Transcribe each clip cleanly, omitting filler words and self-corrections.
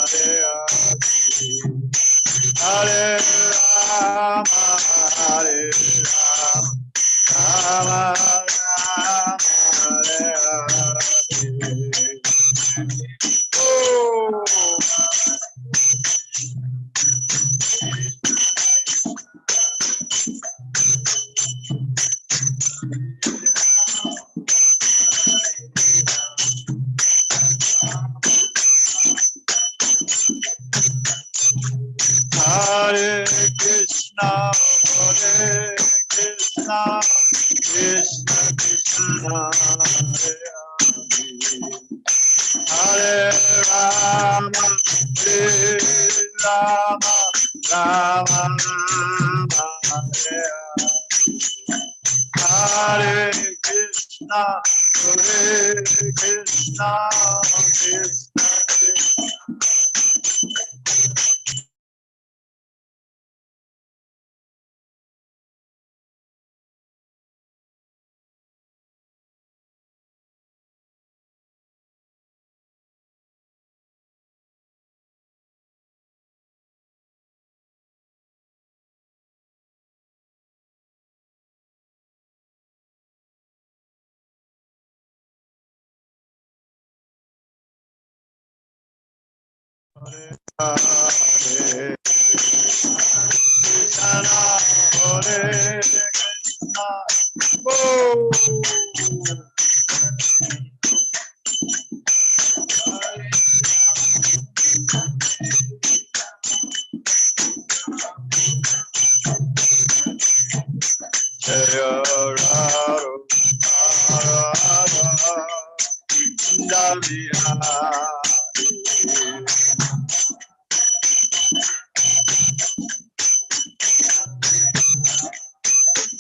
Hare Rama, Hare Rama, Rama Rama, Hare Krishna, Krishna Krishna, Hare Rama, Hare Rama, Rama Rama, Hare Krishna, Krishna Krishna. Hare Hare Krishna, Hare Krishna,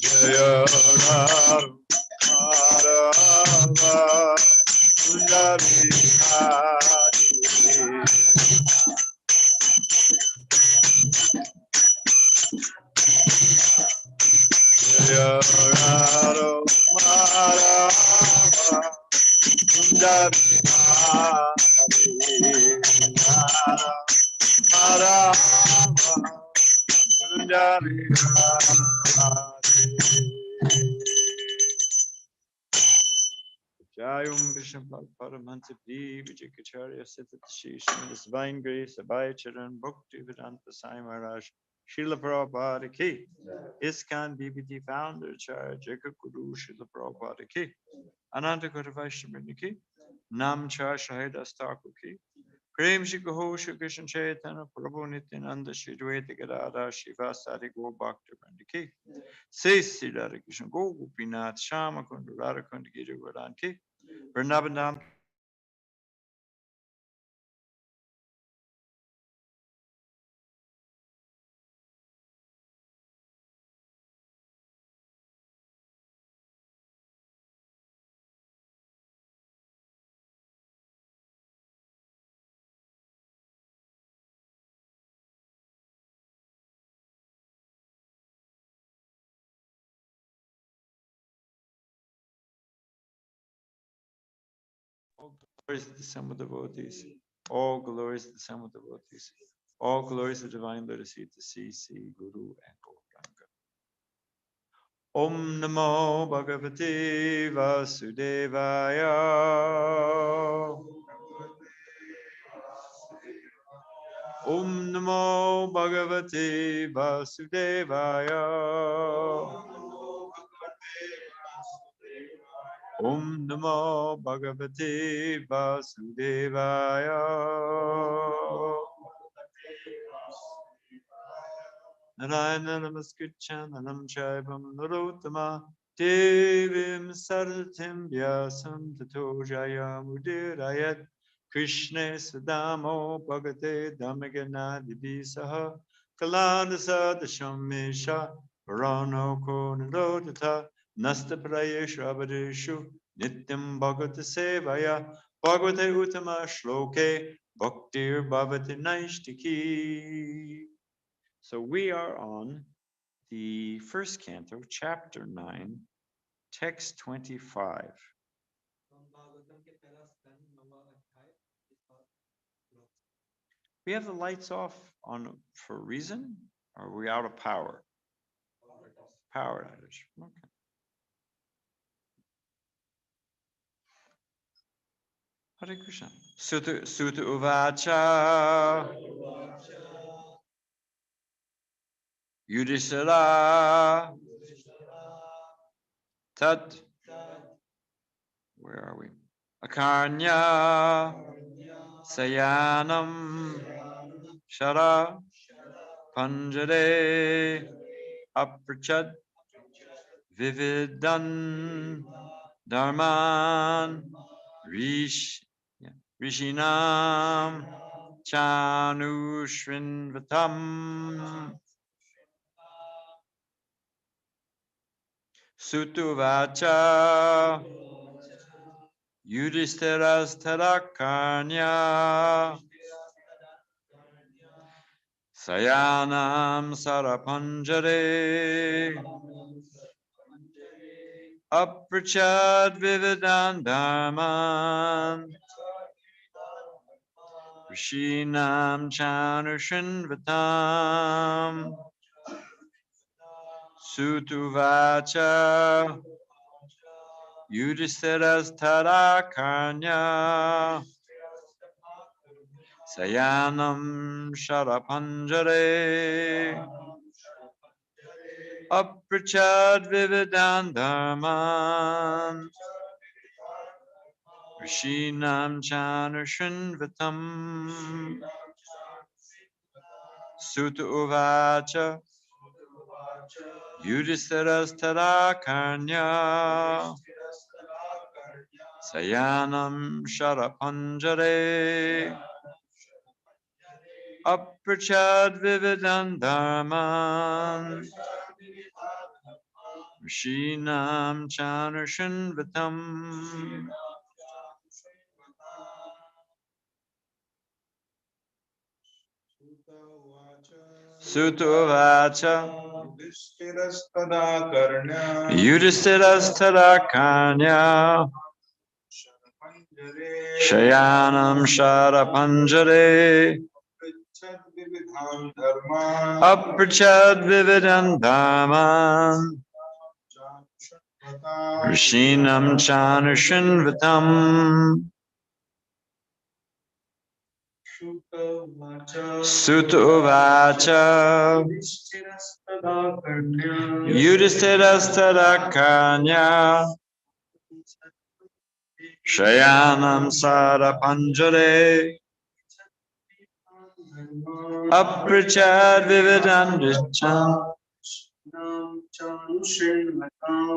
Jaya Radha Jayum Krishna Paramahansa Vijayacharya Sitatashi Srimad Divine Grace Abhaya Charan Bhakti Vedanta Sai Maharaj Srila Prabhupada Ki ISKCON BBT Founder Acharya Jagaguru Srila Prabhupada Ki Ananta Kota Vaishnava Ki Namcha Shahidas Thakur Ki Prem Shri Kaho Shri Krishna Chaitanya Prabhu Nityananda Shri Dvaita Gadadhar Shivasari Go Bhakta Vrinda Ki Say Sri Radha Krishna Go Gopinath Shama Kundu Radha Kundu Giri Vardhan Ki Vrindavan All glories to the sum of devotees. All glories to the sum of devotees. All glories to divine lotus feet to see Guru and Gauranga. Om Namo Bhagavate Vasudevaya. Om Namo Bhagavate Vasudevaya. Om Namo Bhagavate Vasudevaya. Narayana Namaskritya Nanam Chaivam Narottama Devim Saratim Vyasam Tato Jaya Mudirayat Krishna Sadamo Bhagate Dhammagana Divisaha Kalanasa Dashamesha Varanoko Nalodata Nasta Prayeshu Abadeshu Nityam Bhagavata Sevaya Bhagavate Uttama Shloke Bhaktir Bhavati Naishtiki. So we are on the first canto, chapter 9, text 25. We have the lights off on for a reason, or are we out of power? Power outage. Okay. Hare Krishna. Sutta Uvacha. Yudhisthira. Tat. Where are we? Akarnya. Sayanam. Shara. Panjare. Aprachad. Vividan. Dharman. Rishinam Chanushrinvatam Sutuvacha Yudhistiras Tarakarnya Sayanam Sarapanjare Aprachad Vividan Dharman Rishinam Chanushinvatam Sutuvacha Yudhistiras Tarakarnya Sayanam Sharapanjare Aprachad Vividan Dharman Rishinam Chanushinvatam Sutta Uvacha Yudhistiras Tarakarnya Sayanam Sharapanjare Aprachad Vividan Dharman Rishinam Chanushinvatam Sutta Uvacha Yudhistiras Tarakarnya Shayanam Sharapanjare Aprachad Vividan Dharman Rishinam Chanushinvatam Sutta Uvacha Yudhistiras Tarakarnya Shayanam Sarapanjare Aprachad Vividan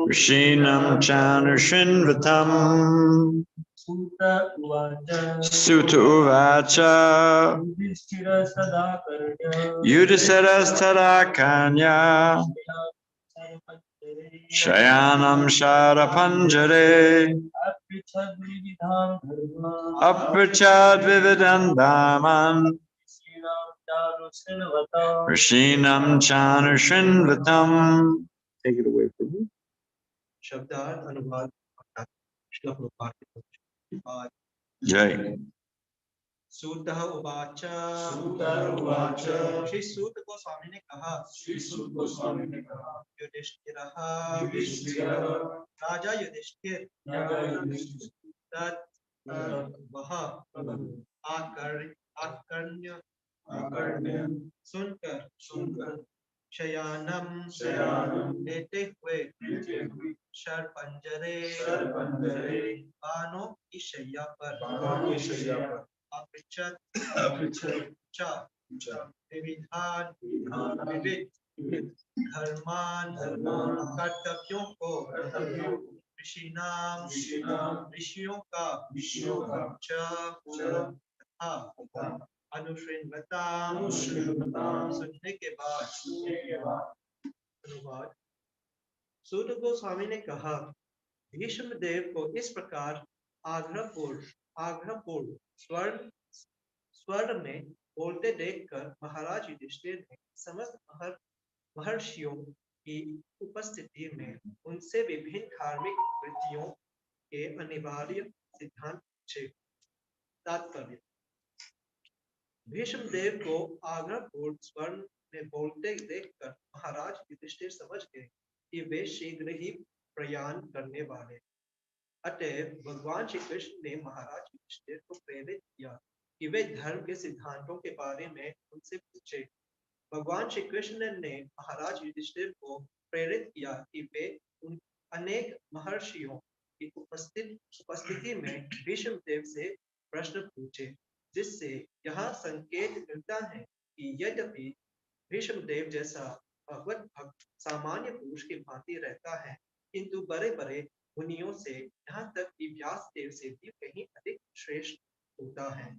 Rishinam Chanushinvatam Sutta Uvacha Yudhistiras Tarakarnya Shayanam Sharapanjare Aprachad Vividan Dharman Rishinam Chanushinvatam. Take it away from me. शब्दार्थ अनुवाद श्लोक Jai. सूत उवाच श्री सूत गोस्वामी ने कहा युधिष्ठिर राजा युधिष्ठिर तत् वह आकर्ण्य सुनकर शयानम लेटे हुए शरपंजरे बानों की शैया पर अपृच्छत विविध धर्मान कर्तव्यों को ऋषियों का तथा अनुश्रीणवता सुनने के बाद अनुवाद सूत गोस्वामी ने कहा भीष्म देव को इस प्रकार आग्रहपूर्ण स्वर में बोलते देखकर महाराज युधिष्ठिर ने समस्त महर्षियों की उपस्थिति में उनसे विभिन्न धार्मिक वृत्तियों के अनिवार्य सिद्धांत पूछे। तात्पर्य भीष्म देव को आग्रहपूर्ण स्वर में बोलते देखकर महाराज युधिष्ठिर समझ गए कि वे शीघ्र ही प्रयाण करने वाले। अतएव भगवान श्री कृष्ण ने महाराज युधिष्ठिर को प्रेरित किया कि वे धर्म के सिद्धांतों के बारे में उनसे पूछे। भगवान श्री कृष्ण ने महाराज युधिष्ठिर को प्रेरित किया कि वे उन अनेक महर्षियों की उपस्थिति में भीष्म देव से प्रश्न पूछे, जिससे यह संकेत मिलता है कि यद्यपि भीष्म देव जैसा भगवत भक्त सामान्य पुरुष की भांति रहता है, किंतु बड़े बड़े मुनियों से यहाँ तक कि व्यास देव से भी कहीं अधिक श्रेष्ठ होता है।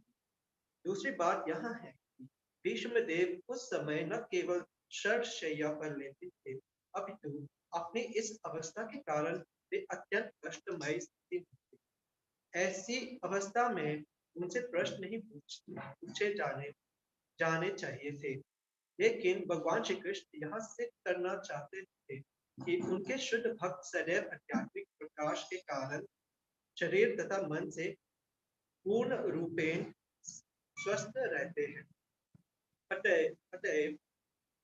दूसरी बात यह है कि भीष्म देव उस समय न केवल शरशैया पर लेटे थे, अपितु अपनी इस अवस्था के कारण वे अत्यंत कष्टमय स्थिति में थे। ऐसी अवस्था में उनसे प्रश्न नहीं पूछे जाने चाहिए थे, लेकिन भगवान श्री कृष्ण यह सिद्ध करना चाहते थे कि उनके शुद्ध भक्त सदैव आध्यात्मिक प्रकाश के कारण शरीर तथा मन से पूर्ण रूपेण स्वस्थ रहते हैं। अतएव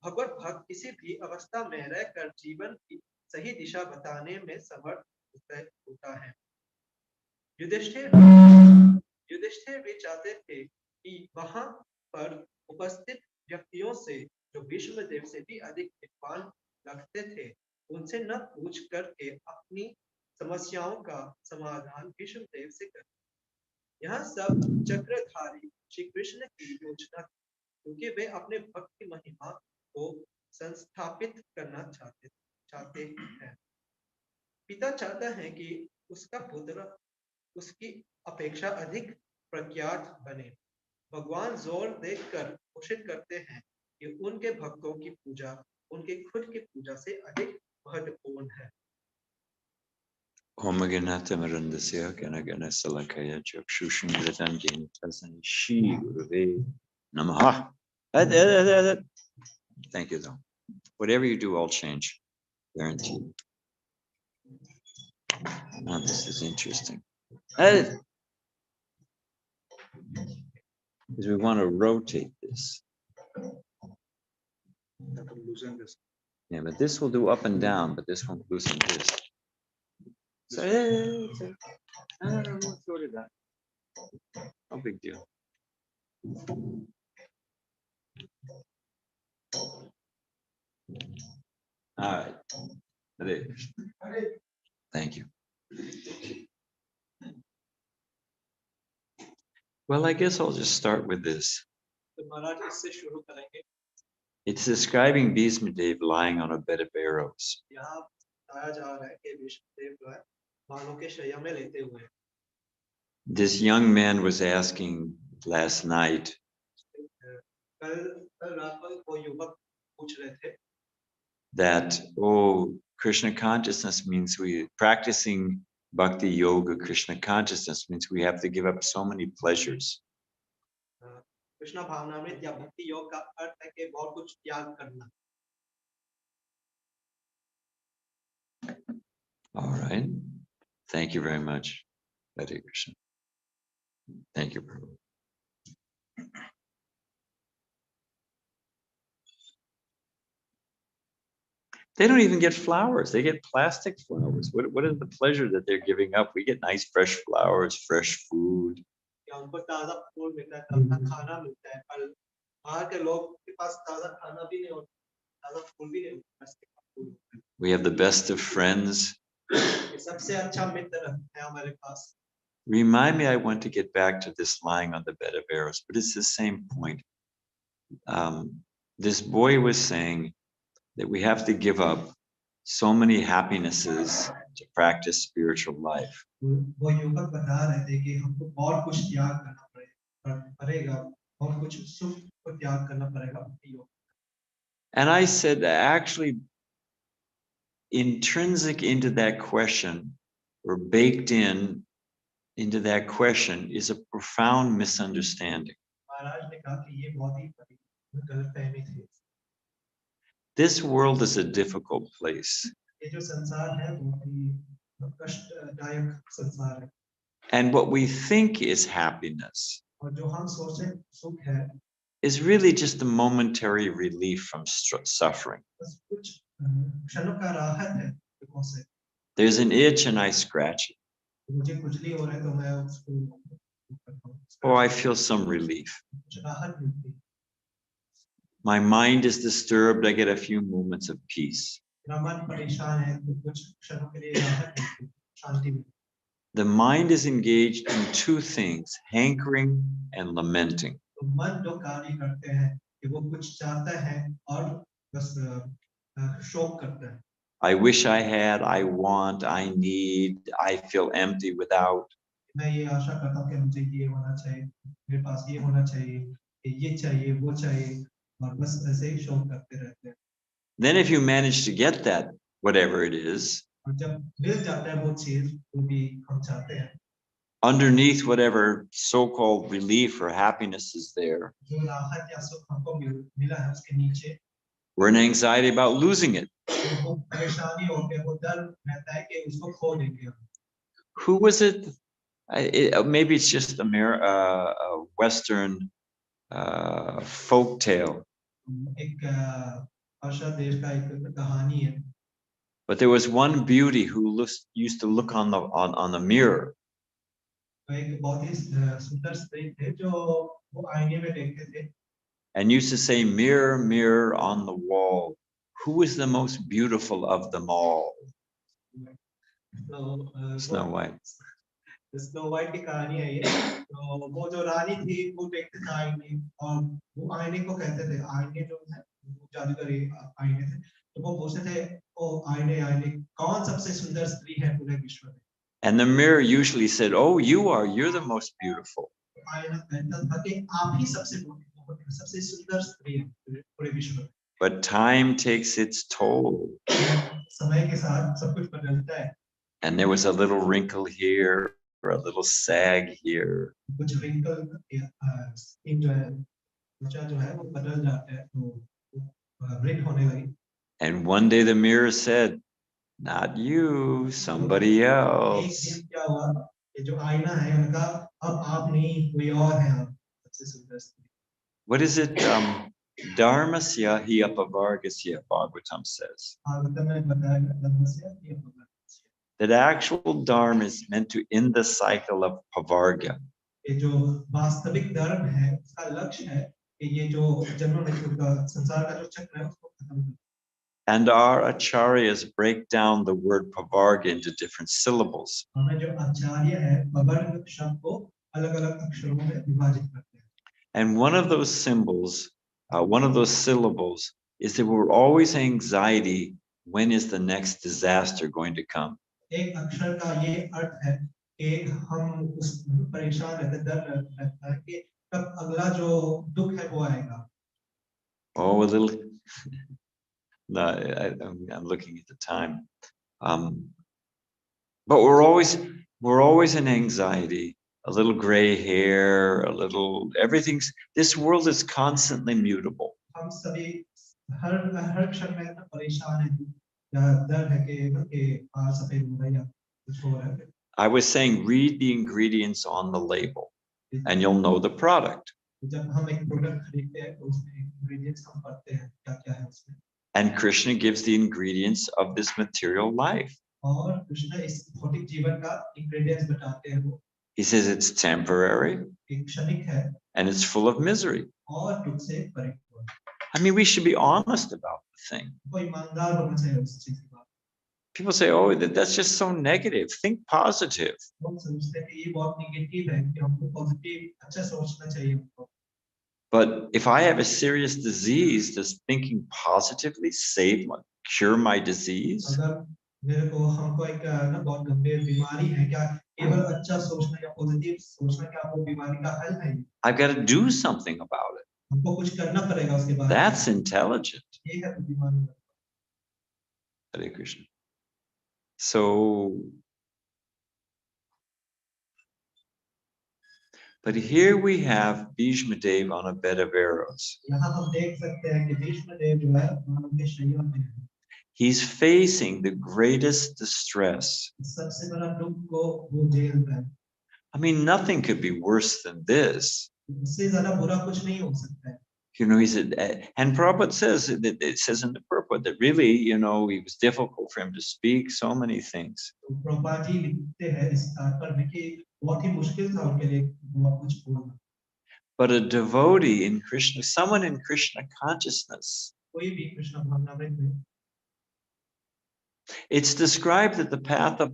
भगवत भक्त किसी भी अवस्था में रहकर जीवन की सही दिशा बताने में समर्थ होता है। युधिष्ठिर भी चाहते थे कि वहां पर उपस्थित व्यक्तियों से जो भीष्म देव से भी अधिक विद्वान लगते थे, उनसे न पूछ करके अपनी समस्याओं का समाधान भीष्म देव से कर। यह सब चक्रधारी श्री कृष्ण की योजना थी, क्योंकि वे अपने भक्त की महिमा को संस्थापित करना चाहते हैं। पिता चाहता है कि उसका पुत्र उसकी अपेक्षा अधिक प्रख्यात बने। भगवान जोर देकर घोषित करते हैं कि उनके भक्तों की पूजा उनके खुद की पूजा से अधिक महत्वपूर्ण है। Om Ganata Marandasya Ganagana Salakaya Chakshushin Vritan Jani Tasan Shri Guruve Namaha. Thank you, though. Whatever you do, I'll change. Guaranteed. Now, this is interesting. Because we want to rotate this. Yeah, but this will do up and down, but this won't loosen this. So, we'll sort it out. No big deal. All right. Hare. Thank you. Well, I guess I'll just start with this. It's describing Bhismadev lying on a bed of arrows. This young man was asking last night, that, oh, Krishna consciousness means practicing bhakti yoga, Krishna consciousness means we have to give up so many pleasures. All right. Thank you very much. Hare Krishna. Thank you, Prabhu. They don't even get flowers. They get plastic flowers. What is the pleasure that they're giving up? We get nice fresh flowers, fresh food. We have the best of friends. Remind me, I want to get back to this lying on the bed of arrows, but it's the same point. This boy was saying that we have to give up so many happinesses to practice spiritual life. And I said that actually intrinsic into that question, or baked into that question, is a profound misunderstanding. This world is a difficult place. And what we think is happiness is really just a momentary relief from suffering. बस कुछ क्षणों का राहत है दुखों से। There's an itch and I scratch it. मुझे खुजली हो रहा है तो मैं उसको करता हूँ। Oh, I feel some relief. कुछ राहत मिलती है। My mind is disturbed, I get a few moments of peace. मेरा मन परेशान है तो कुछ क्षणों के लिए राहत मिलती है, शांति मिलती है। The mind is engaged in two things, hankering and lamenting. तो मन जो कार्य करते हैं कि वो कुछ चाहता है और बस शोक करता है। I wish I had, I want, I need, I feel empty without. मैं ये आशा करता हूँ कि मुझे ये होना चाहिए, मेरे पास ये होना चाहिए, ये चाहिए, वो चाहिए, और बस ऐसे ही शोक करते रहते हैं। Then if you manage to get that, whatever it is, और जब मिल जाता है वो चीज जो भी हम चाहते हैं, underneath whatever so-called relief or happiness is there, जो राहत या सुख हमको मिला है उसके नीचे we're in anxiety about losing it. वो परेशानी होती है, वो डर रहता है कि उसको खो देंगे हम। Who was it? Maybe it's just a Western folk tale. एक भाषा देश का एक कहानी है। But there was one beauty who used to look on the mirror. एक बहुत ही सुंदर स्त्री थे जो वो आईने में देखते थे And used to say, mirror, mirror on the wall, who is the most beautiful of them all? Snow White. Snow white की कहानी है ये। तो वो जो रानी थी वो देखते थे आईने और वो आईने को कहते थे, आईने जो है वो जादूगरी आईने थे, तो वो पूछते थे ओ आईने आईने कौन सबसे सुंदर स्त्री है पूरे विश्व में। And the mirror usually said, oh, you're the most beautiful. आईना कहता था कि आप ही सबसे सुंदर स्त्री है पूरे विश्व में। But time takes its toll. समय के साथ सब कुछ बदलता है। And there was a little wrinkle here or a little sag here. कुछ wrinkle स्किन जो है त्वचा जो है वो बदल जाता है तो wrinkle होने लगी। And one day the mirror said, not you, somebody else. एक दिन क्या हुआ ये जो आईना है उनका अब आप नहीं कोई और है आप सबसे सुंदर स्त्री। What is it? Dharmasya hi apavargasya, Bhagavatam says. Bhagavatam में बताया गया धर्मस्य ये होगा। That actual dharma is meant to end the cycle of pavarga. ये जो वास्तविक धर्म है उसका लक्ष्य है कि ये जो जन्म मृत्यु का संसार का जो चक्र है उसको खत्म करना। And our acharyas break down the word pavarga into different syllables. हमें जो आचार्य है पवर्ग शब्द को अलग-अलग अक्षरों में विभाजित करते हैं। And one of those syllables is that we're always anxiety, when is the next disaster going to come? एक अक्षर का ये अर्थ है कि हम उस परेशान रहते डर रहता है कि कब अगला जो दुख है वो आएगा। Oh, a little. No, I'm looking at the time. But we're always in anxiety. A little gray hair, a little everything's. This world is constantly mutable. हम सभी हर क्षण में परेशान हैं, डर है कि सफेद हो रहा है या कुछ हो रहा है। I was saying, read the ingredients on the label, and you'll know the product. जब हम एक प्रोडक्ट खरीदते हैं तो उसमें इंग्रेडिएंट्स हम पढ़ते हैं क्या है उसमें। And Krishna gives the ingredients of this material life. और कृष्ण इस भौतिक जीवन का इंग्रेडिएंट्स बताते हैं वो। He says it's temporary एक क्षणिक है and it's full of misery. और दुख से परिपूर्ण। I mean, we should be honest about the thing. कोई ईमानदार होना चाहिए उस चीज के बारे में। People say, oh, that's just so negative. Think positive. लोग समझते हैं कि ये बहुत नेगेटिव है कि हमको पॉजिटिव अच्छा सोचना चाहिए हमको। But if I have a serious disease, does thinking positively cure my disease? अगर मेरे को हमको एक ना बहुत गंभीर बीमारी है क्या केवल अच्छा सोचना या पॉजिटिव सोचना क्या वो बीमारी का हल है? I've got to do something about it. हमको कुछ करना पड़ेगा उसके बारे में। That's intelligent. ये है बीमारी। Hare Krishna. So, but here we have Bhishma Dev on a bed of arrows. यहाँ हम देख सकते हैं कि भीष्म देव जो है उनके शैया में है। He's facing the greatest distress. सबसे बड़ा दुख को वो झेल रहा है। I mean, nothing could be worse than this. इससे ज़्यादा बुरा कुछ नहीं हो सकता है। You know, he said, and Prabhupada says that it says in the purport that really, you know, it was difficult for him to speak so many things. तो प्रभुपाद जी लिखते हैं इस तात्पर्य में कि बहुत ही मुश्किल था उनके लिए बहुत कुछ बोलना. But a devotee in Krishna, someone in Krishna consciousness, कोई भी कृष्ण भावनामृत में it's described that the path of,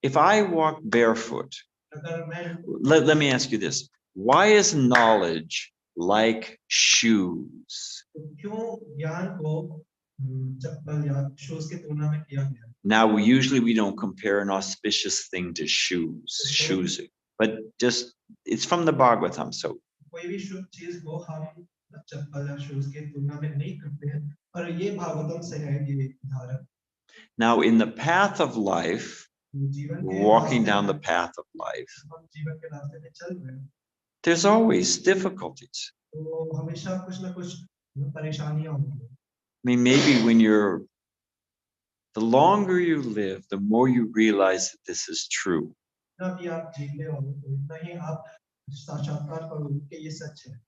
if I walk barefoot, अगर मैं let me ask you this. Why is knowledge like shoes? तो क्यों ज्ञान को चप्पल या शूज की तुलना में किया गया? Now, we don't compare an auspicious thing to shoes, but just, it's from the Bhagavatam. So कोई भी शुभ चीज को हम चप्पल या शूज की तुलना में नहीं करते हैं, और ये भागवतम से है ये उदाहरण. now in the path of life, जीवन के walking रास्ते down में the path of life, हम जीवन के रास्ते में चल रहे हैं, there's always difficulties. तो हमेशा कुछ ना कुछ परेशानियां होंगी. I mean, maybe the longer you live, the more you realize that this is true. जितना भी आप जीते हो तो इतना ही आप साक्षात्कार करोगे कि ये सच है.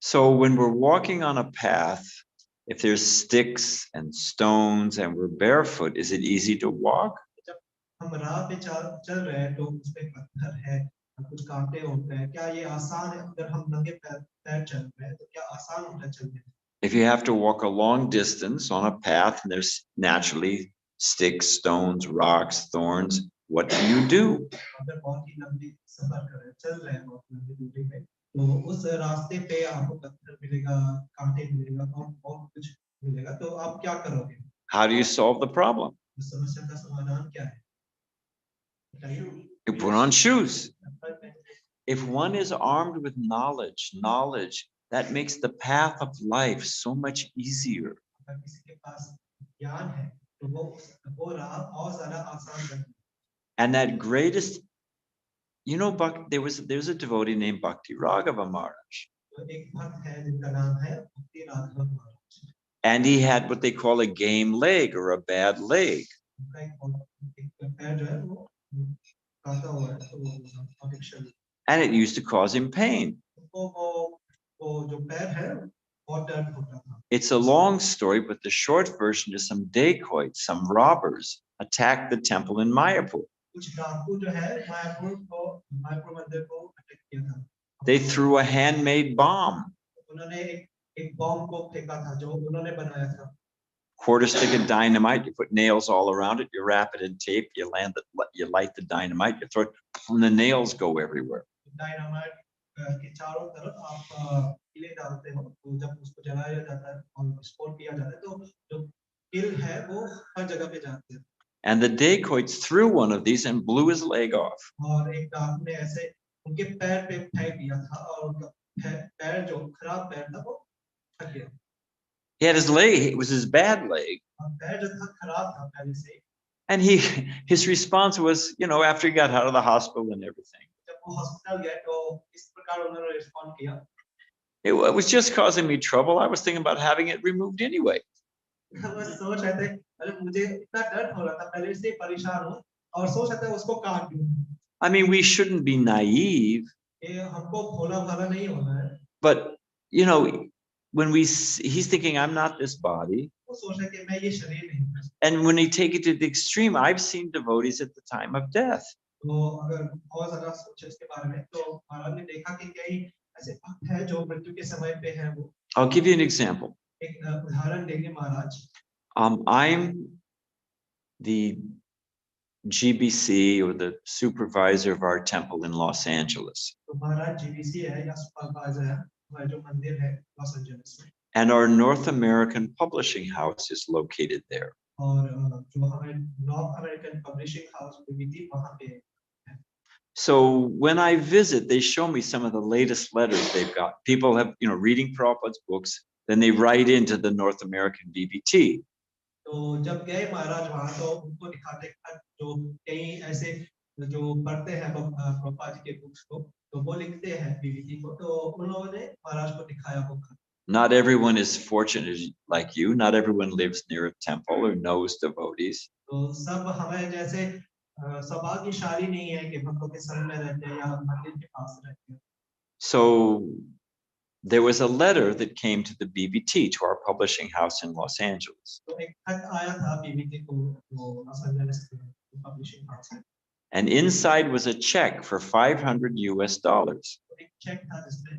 So when we're walking on a path, if there's sticks and stones and we're barefoot, is it easy to walk? जब हम राह पे चल रहे हैं तो उस पे पत्थर है, कुछ कांटे होते हैं, क्या ये आसान है? अगर हम नंगे पैर चल रहे हैं तो क्या आसान होता है चलने? If you have to walk a long distance on a path and there's naturally sticks, stones, rocks, thorns, what do? अगर बहुत ही लंबी सफर कर रहे हैं, चल रहे हैं बहुत लंबी दूरी पे, तो उस रास्ते पे आपको पत्थर मिलेगा, कांटे मिलेगा, बहुत कुछ मिलेगा, तो आप क्या करोगे? How do you solve the problem? उस समस्या का समाधान क्या है? You put on shoes. If one is armed with knowledge, that makes the path of life so much easier. अगर किसी के पास ज्ञान है तो वो राह और ज्यादा आसान कर. And that greatest, you know, there's a devotee named Bhakti Raghava Maharaj. तो एक भक्त है जिनका नाम है भक्ति राघव महाराज. And he had what they call a game leg or a bad leg. उनका एक पैर जो है वो काटा हुआ है, तो addiction. And it used to cause him pain. वो जो पैर है बहुत दर्द होता था. It's a long story, but the short version is some dacoits, some robbers, attacked the temple in Mayapur. कुछ डाकू जो है मायापुर मंदिर को अटैक किया था. They threw a handmade bomb. उन्होंने एक बॉम्ब को फेंका था जो उन्होंने बनाया था. Quarter stick of dynamite, you put nails all around it, you wrap it in tape, you light the dynamite, you throw it, and the nails go everywhere. Dynamite के चारों तरफ आप कीले डालते हो, तो जब उसको जलाया जाता है और विस्फोट किया जाता है तो जो कील है वो हर जगह पे जाते हैं. And the dacoits threw one of these and blew his leg off. और एक डाकू ने ऐसे उनके पैर पे फेंक दिया था और उनका पैर जो खराब पैर था वो फट गया. He had his leg, it was his bad leg. पैर जो था खराब था पहले से. And his response was, you know, after he got out of the hospital and everything, जब वो हॉस्पिटल गए तो इस प्रकार उन्होंने रिस्पॉन्ड किया. it was just causing me trouble. I was thinking about having it removed anyway. मैं सोच रहे थे, अरे मुझे इतना दर्द हो रहा था, पहले से परेशान हूँ और सोच रहा था उसको काट दूँ. I mean, we shouldn't be naive. ये हमको भोला भाला नहीं होना है. But, you know, when he's thinking, I'm not this body. वो सोच रहे कि मैं ये शरीर नहीं हूँ. And when they take it to the extreme, I've seen devotees at the time of death. तो अगर बहुत ज़्यादा सोचे इसके बारे में, तो महाराज ने देखा कि कई ऐसे भक्त हैं जो मृत्यु के समय पे हैं वो. I'll give you an example. एक उदाहरण देंगे महाराज. I'm the GBC or the supervisor of our temple in Los Angeles. तो महाराज GBC है या सुपरवाइजर है हमारा जो मंदिर है लॉस एंजलिस में. And our North American publishing house is located there. और जो हमारे नॉर्थ अमेरिकन पब्लिशिंग हाउस भी थी वहाँ पे. So when I visit, they show me some of the latest letters they've got. People have, you know, reading Prabhupada's books, then they write into the North American BBT. तो जब गए महाराज वहाँ तो उनको दिखाते जो कई ऐसे जो पढ़ते हैं प्रभुपाद जी के बुक्स को, तो वो लिखते हैं बीबीटी को, तो उन्होंने महाराज को दिखाया book. Not everyone is fortunate like you. Not everyone lives near a temple or knows devotees. तो सब हमें जैसे सौभाग्यशाली नहीं है कि भक्तों के संग में रहते हैं या मंदिर के पास रहते हैं. So there was a letter that came to the BBT, to our publishing house in Los Angeles. तो एक खत आया था बीबीटी को वो लॉस एंजलिस के पब्लिशिंग हाउस से। And inside was a check for $500 US. एक चेक था जिसमें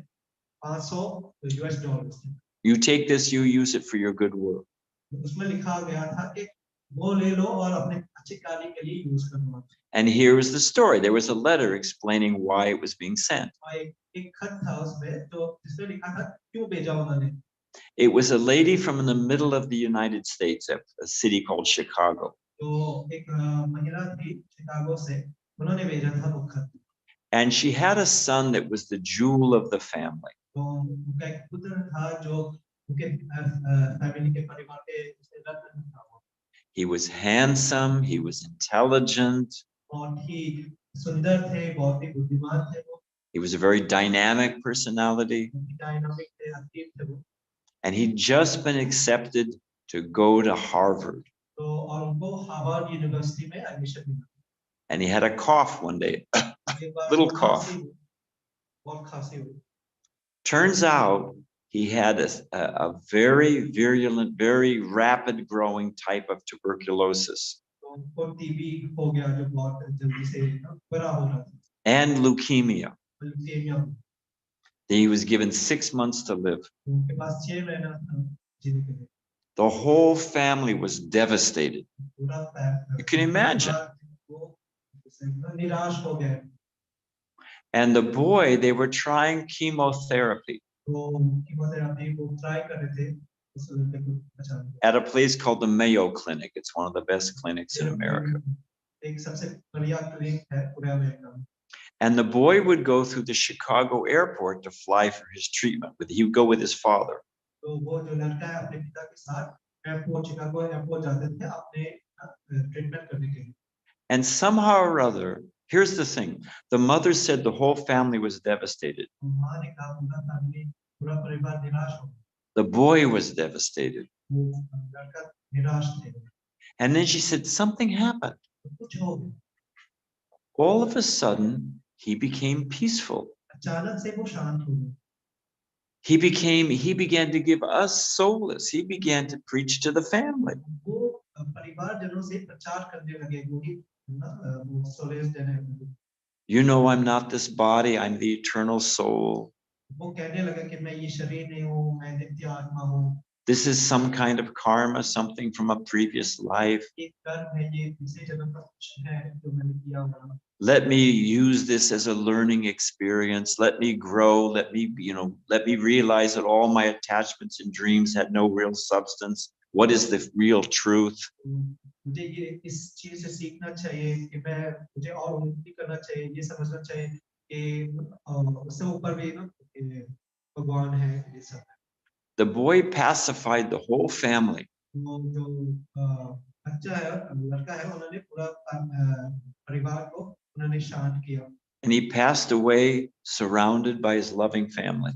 $500 थे। You take this, you use it for your good work. उसमें लिखा गया था कि वो ले लो और अपने अच्छे कार्य के लिए यूज करना। And here is the story. There was a letter explaining why it was being sent. एक खत था उसमें तो जिसमें लिखा था क्यों भेजा उन्होंने। It was a lady from the middle of the United States, a city called Chicago. तो एक महिला थी शिकागो से, उन्होंने भेजा था वो खत। And she had a son that was the jewel of the family. तो उनका एक पुत्र था जो उनके फैमिली के परिवार के रत्न था। He was handsome, he was intelligent. बहुत ही सुंदर थे, बहुत ही बुद्धिमान थे वो। He was a very dynamic personality. Dynamic थे, एक्टिव थे वो। And he'd just been accepted to go to Harvard. तो और उनको हार्वर्ड यूनिवर्सिटी में एडमिशन मिला। And he had a cough one day, little cough. बहुत खांसी हुई। Turns out he had a very virulent, very rapid growing type of tuberculosis. तो उनको टीबी हो गया जो बहुत जल्दी से बड़ा हो रहा था। And leukemia. Leukaemia. He was given 6 months to live. उनके पास 6 महीना था जीने के लिए। The whole family was devastated. You can imagine. निराश हो गए। And the boy, they were trying chemotherapy at a place called the Mayo Clinic. It's one of the best clinics in America. And the boy would go through the Chicago airport to fly for his treatment. He would go with his father. And somehow or other, here's the thing. The mother said the whole family was devastated. The boy was devastated. And then she said, something happened. All of a sudden, he became peaceful. He began to give us solace. He began to preach to the family. You know, I'm not this body, I'm the eternal soul. This is some kind of karma, something from a previous life. Let me use this as a learning experience. Let me grow. Let me realize that all my attachments and dreams had no real substance. What is the real truth? The boy pacified the whole family. And he passed away surrounded by his loving family.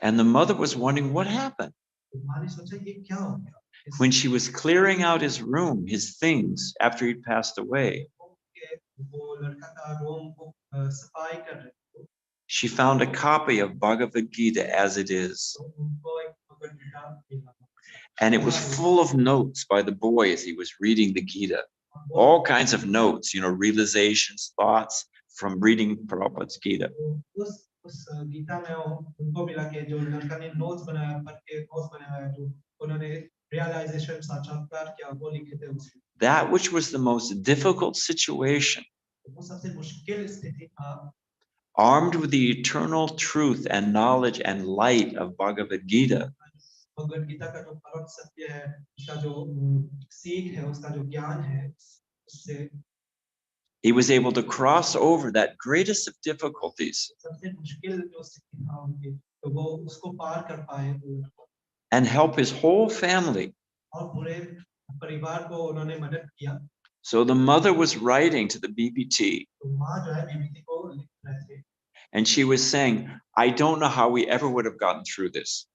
And the mother was wondering what happened. When she was clearing out his room, his things, after he'd passed away, she found a copy of Bhagavad Gita as it is. And it was full of notes by the boy as he was reading the Gita. All kinds of notes, realizations, thoughts from reading Prabhupada's Gita. That which was the most difficult situation, armed with the eternal truth and knowledge and light of Bhagavad Gita, he was able to cross over that greatest of difficulties and help his whole family. So the mother was writing to the BBT, and she was saying, I don't know how we ever would have gotten through this.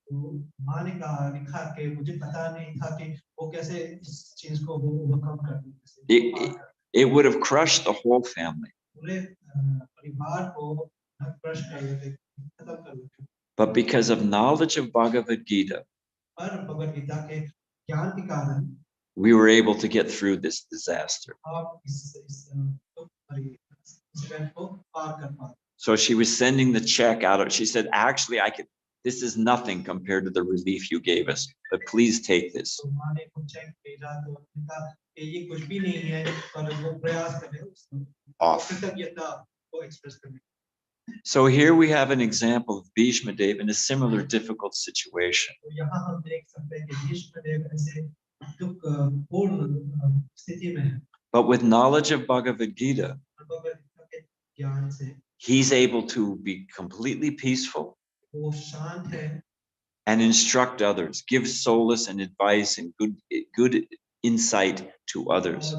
It would have crushed the whole family. But because of knowledge of Bhagavad Gita, we were able to get through this disaster. So she was sending the check out. She said, actually, this is nothing compared to the relief you gave us, but please take this. Off. So here we have an example of Bhishma Dev in a similar difficult situation. But with knowledge of Bhagavad Gita, he's able to be completely peaceful and instruct others, give solace and advice and good insight to others.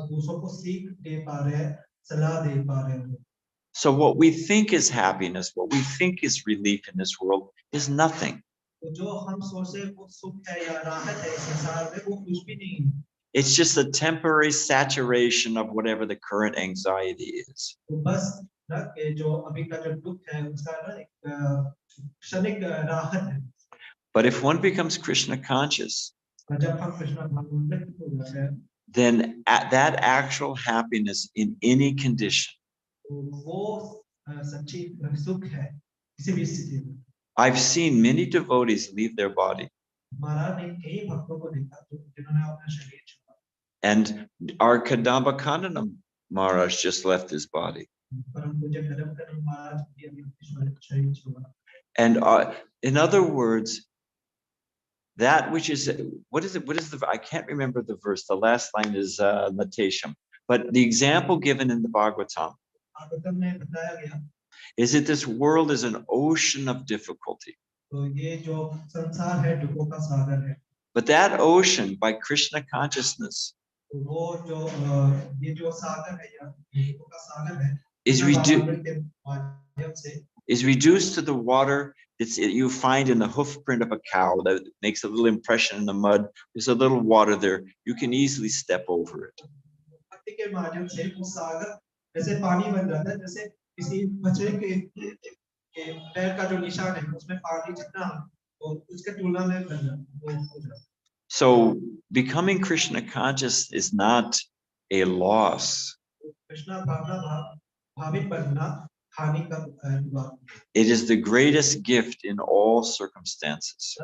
So what we think is happiness, what we think is relief in this world is nothing. It's just a temporary saturation of whatever the current anxiety is. But if one becomes Krishna conscious, then that actual happiness in any condition. I've seen many devotees leave their body. And our Kadamba Kandanam Maharaj just left his body. And in other words, that which is, what is the, I can't remember the verse. The last line is Natesham. But the example given in the Bhagavatam is that this world is an ocean of difficulty. But that ocean, by Krishna consciousness, is reduced to the water you find in the hoof print of a cow that makes a little impression in the mud. There's a little water there. You can easily step over it. So becoming Krishna conscious is not a loss. It is the greatest gift in all circumstances.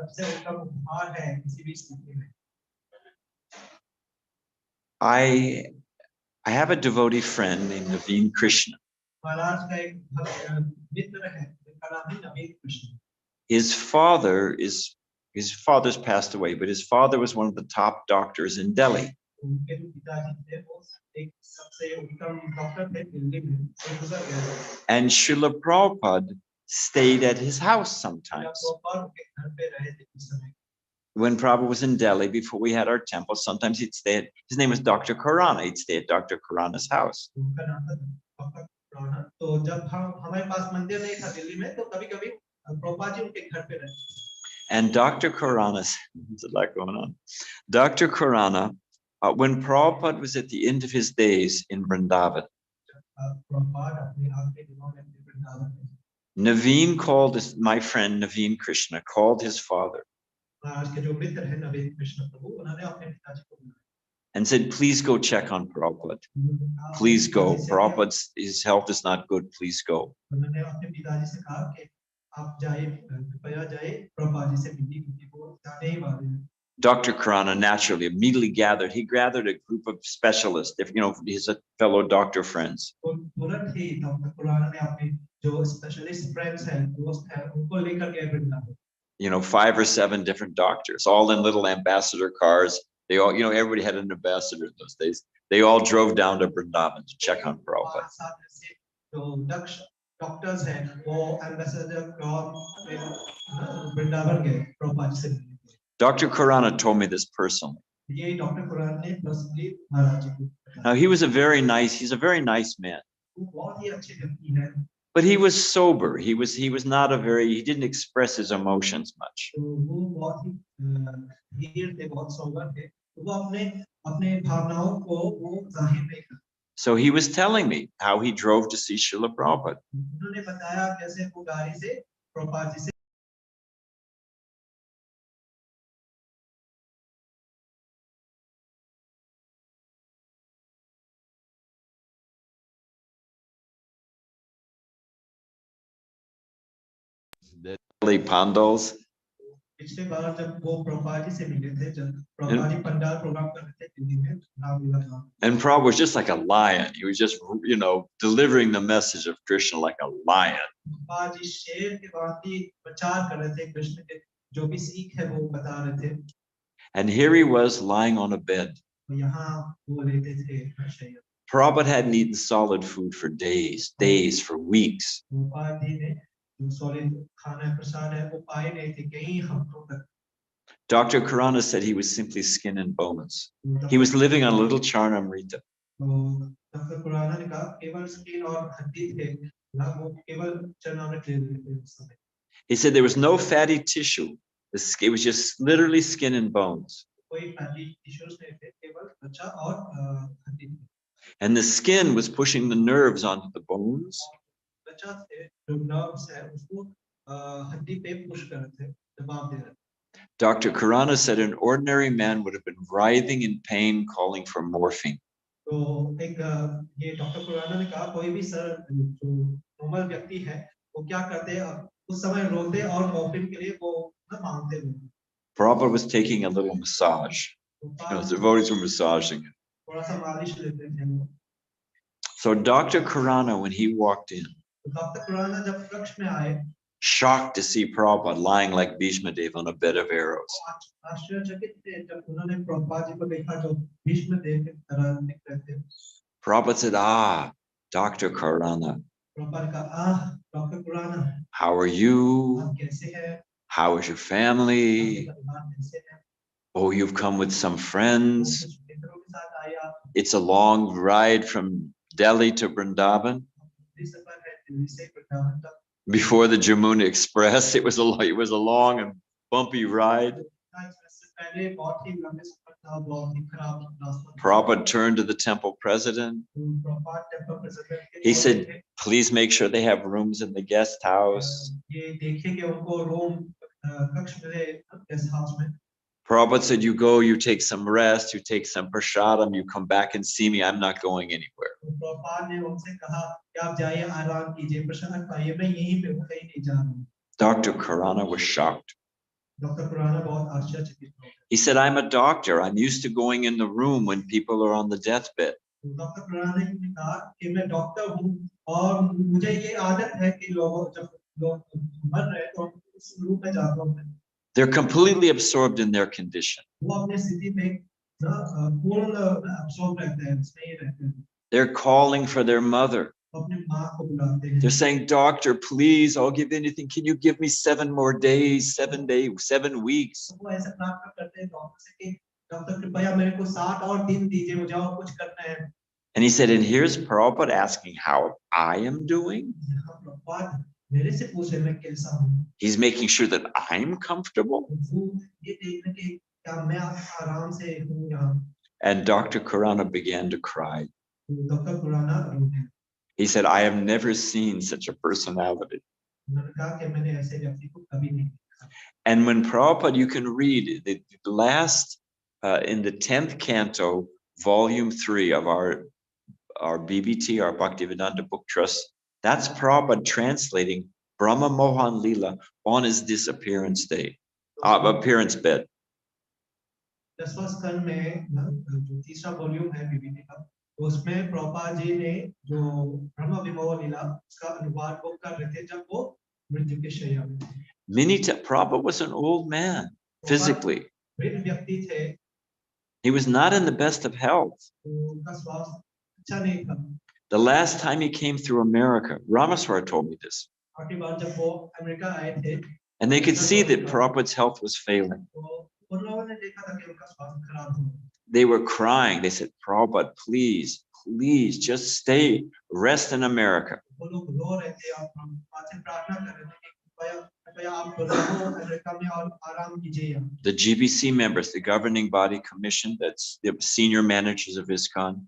I have a devotee friend named Naveen Krishna. His father's passed away, but his father was one of the top doctors in Delhi. And Srila Prabhupada stayed at his house sometimes. When Prabhupada was in Delhi, before we had our temple, sometimes he'd stay at, his name was Dr. Khurana, he'd stay at Dr. Khurana's house. And Dr. Khurana, there's a lot going on. Dr. Khurana, when Prabhupada was at the end of his days in Vrindavan, Naveen called my friend Naveen Krishna, called his father and said, please go check on Prabhupada. Please go. Prabhupada's, his health is not good. Please go. Dr. Khurana naturally immediately gathered. He gathered a group of specialists, his fellow doctor friends. You know, 5 or 7 different doctors, all in little ambassador cars. They all, everybody had an ambassador in those days. They all drove down to Vrindavan to check on Prabhupada. Dr. Khurana told me this personally. Now he's a very nice man. But he was sober. He didn't express his emotions much. So he was telling me how he drove to see Srila Prabhupada. उन्होंने बताया कैसे वो गाड़ी से प्रभुपाद जी से The Delhi pandals. पिछले बार जब वो प्रभुपाद जी से मिले थे जब प्रभुपाद जी पंडाल प्रोग्राम कर रहे थे दिल्ली में रामलीला था And Prabhupada was just like a lion. He was just, delivering the message of Krishna like a lion. Prabhupada ji शेर के भांति प्रचार कर रहे थे कृष्ण के जो भी सीख है वो बता रहे थे And here he was lying on a bed. यहाँ वो लेते थे शैया Prabhupada hadn't eaten solid food for days, for weeks. Prabhupada ji ने जो सॉलिड खाना प्रसाद है वो पाए नहीं थे कई हफ्तों तक Dr. Karana said he was simply skin and bones. He was living on a little charnamrita. तो डॉक्टर कुराना ने कहा केवल स्किन और हड्डी थे ना वो केवल चरणामृत ले रहे थे उस समय He said there was no fatty tissue. It was just literally skin and bones. कोई फैटी टिश्यूज नहीं थे केवल त्वचा और हड्डी थी And the skin was pushing the nerves onto the bones. त्वचा से जो नर्व्स है उसको हड्डी पे पुश कर रहे थे दबाव दे रहे थे Dr. Karana said an ordinary man would have been writhing in pain, calling for morphine. तो एक ये डॉक्टर कुराना ने कहा कोई भी सर जो नॉर्मल व्यक्ति है वो क्या करते हैं उस समय रोते और मॉर्फिन के लिए वो ना मांगते हैं Prabhupada was taking a little massage. The devotees were massaging it. थोड़ा सा मालिश लेते थे So Dr. Karana, when he walked in, doctor Khurana जब कक्ष में आए shocked to see Prabhupada lying like Bhishma Dev on a bed of arrows. आश्चर्यचकित थे जब उन्होंने प्रभुपाद जी को देखा जो भीष्म देव की तरह दिख रहे थे Prabhupada said, Dr. Karana, Prabhupada का doctor Khurana how are you? आप कैसे हैं How is your family? आपके परिवार कैसे हैं Oh, you've come with some friends. कुछ मित्रों के साथ आए आप It's a long ride from Delhi to Vrindavan. ये सफर है दिल्ली से वृंदावन तक Before the Jamuna Express, it was a long and bumpy ride. पहले बहुत ही लंबे सफर था बहुत ही खराब रास्ता Prabhupada turned to the temple president. Prabhupada temple president He said, please make sure they have rooms in the guest house. ये देखें कि उनको रूम कक्ष मिले गेस्ट हाउस में Prabhupada said, you go, you take some rest, you take some prasadam, you come back and see me. I'm not going anywhere. Prabhupada ने उनसे कहा कि आप जाइए आराम कीजिए प्रसाद खाइए मैं यहीं पे हूं कहीं नहीं जा रहा हूं Dr. Karana was shocked. Doctor Khurana बहुत आश्चर्यचकित हो गए He said, I'm a doctor. I'm used to going in the room when people are on the deathbed. Doctor Khurana ने कहा कि मैं डॉक्टर हूं और मुझे ये आदत है कि जब लोग मर रहे तो उस रूम में जाता हूं मैं They're completely absorbed in their condition. वो अपने स्थिति में ना पूर्ण अब्सॉर्ब रहते हैं उसमें ही रहते हैं They're calling for their mother. अपने माँ को बुलाते हैं They're saying, doctor, please, I'll give anything. Can you give me 7 more days, 7 days, 7 weeks? वो ऐसे प्रार्थना करते हैं डॉक्टर से कि डॉक्टर कृपया मेरे को 7 और दिन दीजिए मुझे और कुछ करना है And he said, and here's Prabhupada asking how I am doing. Prabhupada मेरे से पूछे मैं कैसा हूं He's making sure that I'm comfortable. ये देखने के क्या मैं आराम से हूं यहाँ And Dr. Karana began to cry. Doctor Khurana रोते He said, I have never seen such a personality. उन्होंने कहा कि मैंने ऐसे व्यक्ति को कभी नहीं देखा And when Prabhupada, you can read the last, in the 10th canto, volume 3 of our BBT, our Bhaktivedanta Book Trust, that's Prabhupada translating Brahma Mohan Lila on his disappearance day, appearance bed. 10वां स्कंद में जो तीसरा volume है BBT का उसमें प्रभुपाद जी ने जो ब्रह्म विमोह लीला उसका अनुवाद वो कर रहे थे जब वो मृत्यु के शैया में थे Prabhupada was an old man physically. वृद्ध व्यक्ति थे He was not in the best of health. उनका स्वास्थ्य अच्छा नहीं था The last time he came through America, Ramaswara told me this. आखिरी बार जब वो अमेरिका आए थे And they could see that Prabhupada's health was failing. तो उन लोगों ने देखा था कि उनका स्वास्थ्य खराब हो They were crying. They said, Prabhupada, please just stay, rest in America. वो लोग रो रहे थे और प्रभुपाद से प्रार्थना कर रहे थे कि कृपया आप रहो अमेरिका में और आराम कीजिए The GBC members, the governing body commission, that's the senior managers of ISKCON,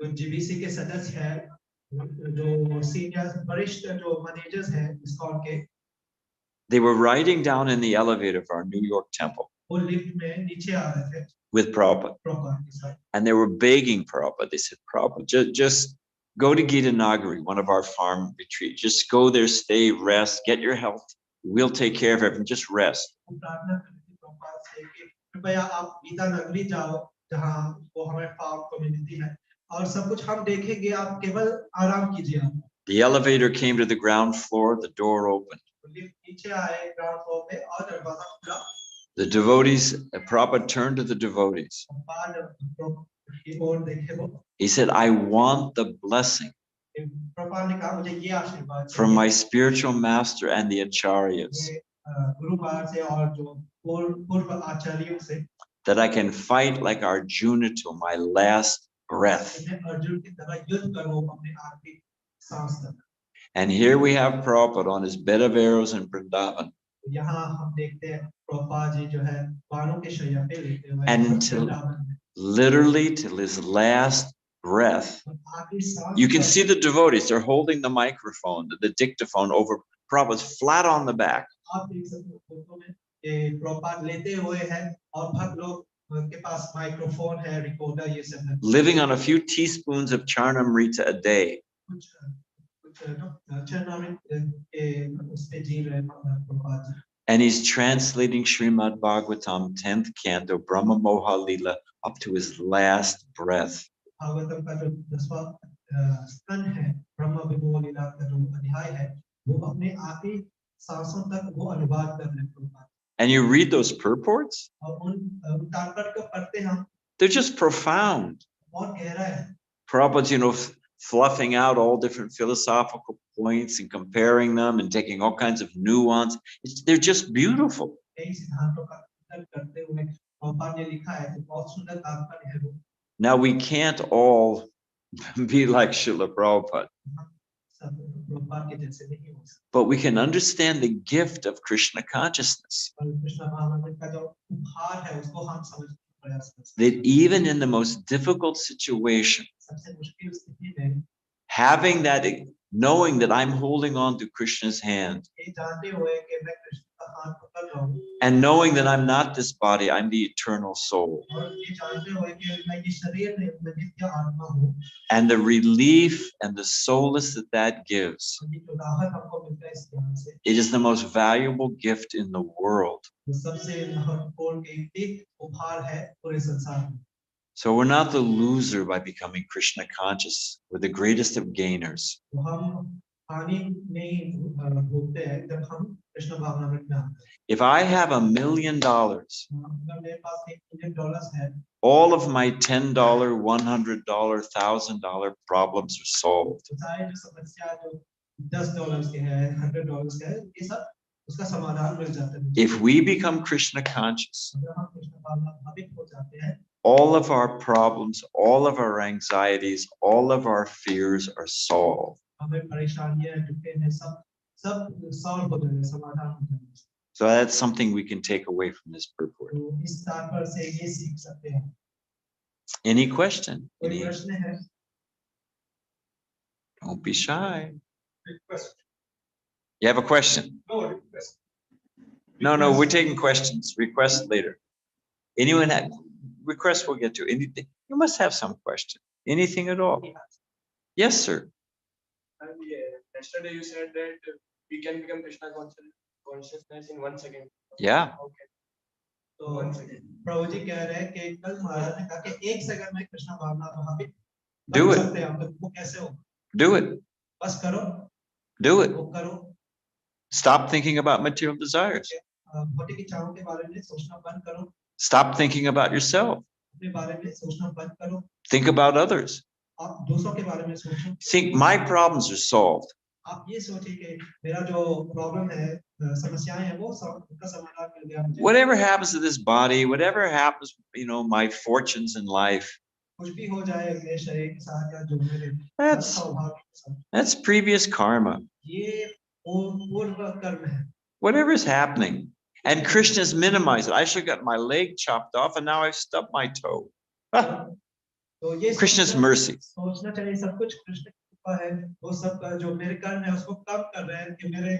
जो जीबीसी के सदस्य हैं, जो सीनियर वरिष्ठ जो मैनेजर्स हैं ISKCON के, they were riding down in the elevator of our New York temple वो लिफ्ट में नीचे आ रहे थे with Prabhupada. प्रभुपाद के साथ, And they were begging Prabhupada. They said, Prabhupada, just go to Gita Nagari, one of our farm retreats. Just go there, stay, rest, get your health. We'll take care of everything. Just rest. वो प्रार्थना करते थे प्रभुपाद से कि कृपया आप गीता नगरी जाओ, जहाँ वो हमें फार्म कम्युनिटी है, और सब कुछ हम देखेंगे, आप केवल आराम कीजिए आप। The elevator came to the ground floor, the door opened. Lift नीचे आए ग्राउंड फ्लोर पे और दरवाजा खुला। The devotees, Prabhupada turned to the devotees. बाद की ओर देखे वो, He said, I want the blessing Prabhupada ने कहा मुझे ये आशीर्वाद from चाहिए, my spiritual master and the acharyas, ये गुरु महाराज से और जो पूर्व आचार्यों से, that I can fight like Arjuna till my last breath. इन्हें अर्जुन की तरह युद्ध करो अपने आखिरी सांस तक। And here we have Prabhupada on his bed of arrows in Vrindavan. यहाँ हम देखते हैं प्रभुपाद जी जो है बाणों के शैया पे लेटे हुए हैं, And वृंदावन में। literally till his last breath. आखिरी सांस You can तक see the devotees, they're holding the microphone, the dictaphone over Prabhupada's flat on the back. आप देख सकते हो फोटो में कि प्रभुपाद लेटे हुए हैं और भक्त लोग के पास माइक्रोफोन है, रिकॉर्डर, ये सब है। Living on a few teaspoons of charnamrita a day. And he's translating Śrīmad Bhagavatam, 10th canto, Brahma Moha Lila, up to his last breath. Bhagavatam का जो 10वां स्कंद है, ब्रह्म विभो लीला का जो अध्याय है, वो अपने आखिरी सांसों तक वो अनुवाद कर रहे हैं। And you read those purports? और उन तात्पर्य को पढ़ते हम, They're just profound. बहुत गहरा है। Prabhupada's, fluffing out all different philosophical points and comparing them and taking all kinds of nuance. They're just beautiful. कई सिद्धांतों का चिंतन करते हुए प्रभुपाद ने लिखा है, तो बहुत सुंदर तात्पर्य है वो। Now we can't all be like Srila Prabhupada, सब प्रभुपाद के जैसे नहीं हो सकते, but we can understand the gift of Krishna consciousness. और कृष्ण भावना का जो उपहार है उसको हम समझने का प्रयास कर सकते That हैं। even in the most difficult situation, सबसे मुश्किल स्थिति में having that, knowing that I'm holding on to Krishna's hand, ये जानते हुए कि मैं कृष्ण का हाथ पकड़ रहा हूँ, and knowing that I'm not this body, I'm the eternal soul, और ये जानते हुए कि मैं ये शरीर नहीं, मैं नित्य आत्मा हूँ, and the relief and the solace that that gives, और ये जो राहत हमको मिलता है इस ज्ञान से, it is the most valuable gift in the world. वो सबसे महत्वपूर्ण कीमती उपहार है पूरे संसार में। So we're not the loser by becoming Krishna conscious. We're the greatest of gainers. तो हम हानि नहीं भोगते हैं जब हम कृष्ण भावना में आते हैं। If I have $1 million, अगर मेरे पास $1 मिलियन है, all of my $10, $100, $1,000 problems are solved. तो सारे जो समस्या जो $10 के है, $100 के है, ये सब उसका समाधान मिल जाता है। If we become Krishna conscious, अगर हम कृष्ण भावना भावित हो जाते हैं, all of our problems, all of our anxieties, all of our fears are solved. हमें परेशानियां दुखे हैं सब सॉल्व हो जाएंगे, समाधान हो जाएंगे। So that's something we can take away from this purport. तो इस तात्पर्य से ये सीख सकते हैं। Any question? कोई प्रश्न है? Don't be shy. Request. You have a question? No request. No, we're taking questions. Request later. Anyone have requests? We'll get to anything. You must have some question. Anything at all? Yes, sir. And yesterday you said that we can become Krishna consciousness in 1 second. Yeah. Okay. तो प्रभु जी कह रहे हैं कि कल महाराज ने कहा कि 1 second में कृष्ण भावना भावित Do it. सकते हैं हम, तो वो कैसे हो? Do it. बस करो, Do it. वो करो। Stop thinking about material desires. भौतिक इच्छाओं के बारे में सोचना बंद करो, Stop thinking about yourself. अपने बारे में सोचना बंद करो, Think about others. आप दूसरों के बारे में सोचो। Think my problems are solved. आप ये सोचिए कि मेरा जो प्रॉब्लम है, समस्याएं हैं, वो उनका समाधान मिल गया मुझे। Whatever happens to this body, whatever happens, my fortunes in life, कुछ भी हो जाए मेरे शरीर के साथ या जो मेरे स्वभाव के साथ, that's previous karma. ये पूर्व कर्म है। Whatever is happening. And Krishna's minimized it. I should have got my leg chopped off and now I've stubbed my toe. तो ये Krishna's mercy. सोचना चाहिए सब कुछ कृष्ण की कृपा है, वो सब जो मेरे कर्म है उसको कम कर रहे हैं कि मेरे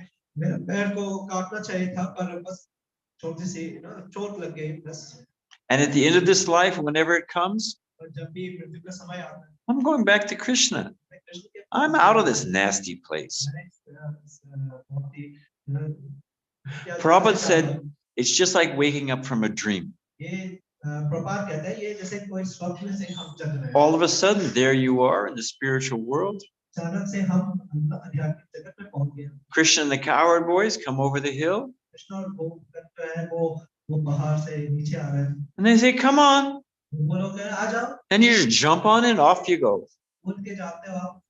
पैर को काटना चाहिए था पर बस छोटी सी ना चोट लग गई बस। And at the end of this life, whenever it comes, और जब भी मृत्यु का समय आता है I'm going back to Krishna. मैं कृष्ण के I'm out of this nasty place. Prabhupada said, it's just like waking up from a dream. ये प्रपात कहते हैं ये जैसे कोई स्वप्न से हम जग रहे हैं। All of a sudden, there you are in the spiritual world. अचानक से हम आध्यात्मिक जगत में पहुंच गए। Krishna and the cowherd boys come over the hill. Krishna और वो करते हैं वो पहाड़ से नीचे आ रहे हैं। And they say, come on. वो लोग कह रहे हैं आ जाओ। And you just jump on it, off you go. उठ के जाते हो आप।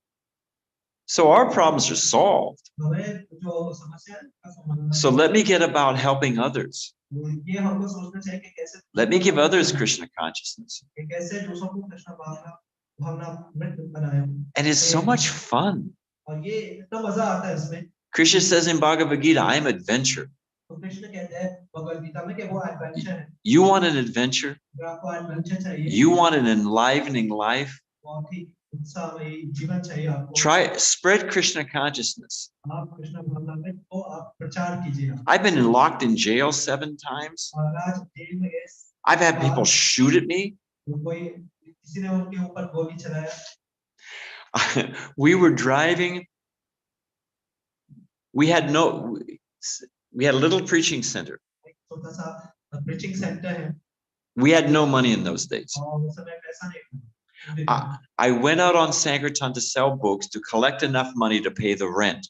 So our problems are solved. हमें जो समस्या है का समाधान। So let me get about helping others. ये हमको सोचना चाहिए कि कैसे। Let me give others Krishna consciousness. कैसे दूसरों को कृष्ण भावना मृत बनाए। And it's so much fun. और ये इतना मजा आता है इसमें। Krishna says in Bhagavad Gita, I am adventure. तो कृष्ण कहते हैं भगवद गीता में कि वो एडवेंचर है। You want an adventure? आपको एडवेंचर चाहिए। You want an enlivening life? बहुत ही उत्साहमयी जीवन चाहिए आपको। Try spread Krishna consciousness. आप कृष्ण भावना में तो आप प्रचार कीजिए। I've been locked in jail 7 times. Maharaj jail में गए। I've had people shoot at me. कोई किसी ने उनके ऊपर गोली चलाया। We were driving. We had a little preaching center. छोटा सा preaching center है। We had no money in those days. और उस समय पैसा नहीं था। I went out on Sankirtan to sell books to collect enough money to pay the rent.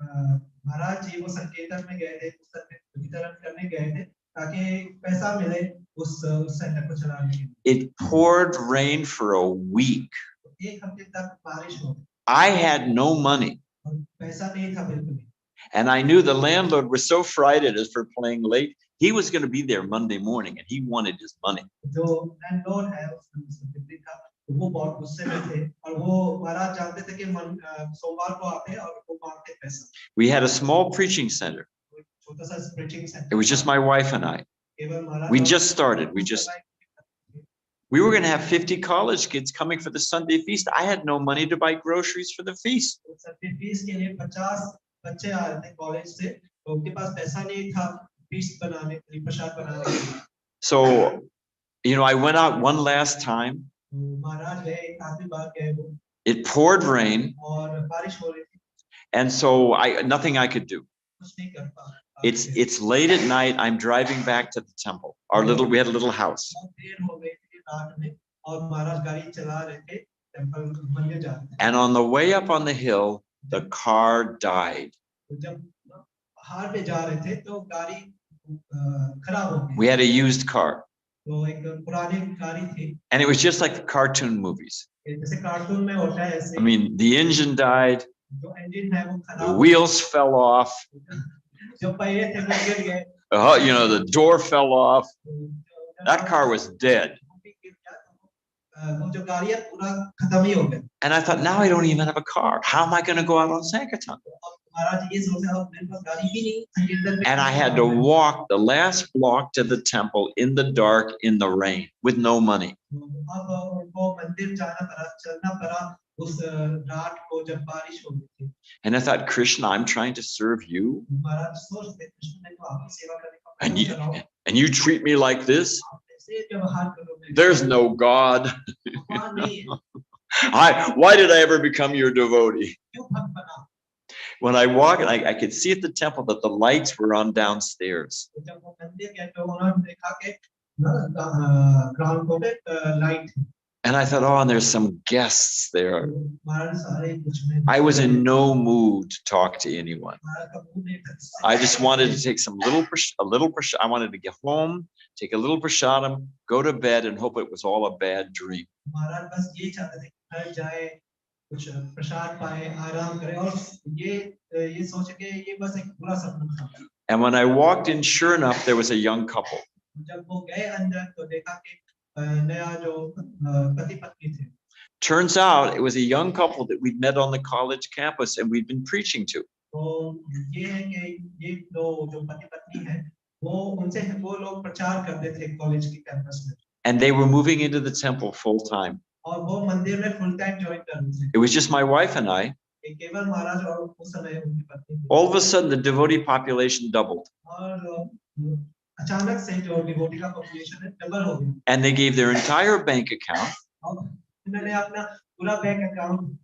महाराज जी वो संकीर्तन में गए थे, पुस्तक वितरण करने गए थे ताकि पैसा मिले उस सेंटर को चलाने के लिए। It poured rain for a week. एक हफ्ते तक बारिश हो। I had no money. पैसा नहीं था बिल्कुल। And I knew the landlord was so frightened as for playing late. He was going to be there Monday morning and he wanted his money. जो landlord है वो बहुत गुस्से में थे और वो महाराज जानते थे कि सोमवार को आते हैं और वो मांगते पैसा। We had a small preaching center. छोटा सा preaching center। It was just my wife and I. We just started. We were going to have 50 college kids coming for the Sunday feast. I had no money to buy groceries for the feast. Sunday feast के लिए 50 बच्चे आ रहे थे college से, तो उनके पास पैसा नहीं था feast बनाने के लिए, प्रसाद बनाने के लिए। So, I went out one last time. महाराज गए एक आखिरी बार गए वो। It poured rain. और बारिश हो रही थी। And so nothing I could do. कुछ नहीं कर पा। It's late at night. I'm driving back to the temple. We had a little house. देर हो गई थी रात में और महाराज गाड़ी चला रहे थे टेंपल मंदिर जा रहे थे। And on the way up on the hill, the car died. जब पहाड़ पे जा रहे थे तो गाड़ी खराब हो गई। We had a used car. तो एक पुरानी गाड़ी थी। And it was just like the cartoon movies. जैसे कार्टून में होता है ऐसे। I mean, the engine died. जो इंजन है वो खराब। The wheels fell off. जो पहिए थे वो गिर गए। The door fell off. That car was dead. जो गाड़ी है पूरा खत्म ही हो गया। And I thought, now I don't even have a car. How am I going to go out on Sankirtan? And I had to walk the last block to the temple in the dark, in the rain, with no money. And I thought, Krishna, I'm trying to serve you. And you treat me like this? There's no God. Why did I ever become your devotee? When I walked, I could see at the temple that the lights were on downstairs. And I thought, and there's some guests there. I was in no mood to talk to anyone. I just wanted to take a little prashadam. I wanted to get home, take a little prashadam, go to bed, and hope it was all a bad dream. And when I walked in, sure enough, there was a young couple. Turns out it was a young couple that we'd met on the college campus and we'd been preaching to. And they were moving into the temple full time. और वो मंदिर में full time join करने से It was just my wife and I. केवल महाराज और उस समय उनकी पत्नी थी। All of a sudden, the devotee population doubled. और अचानक से जो डिवोटी का पॉपुलेशन है डबल हो गया। And they gave their entire bank account. और उन्होंने अपना पूरा bank account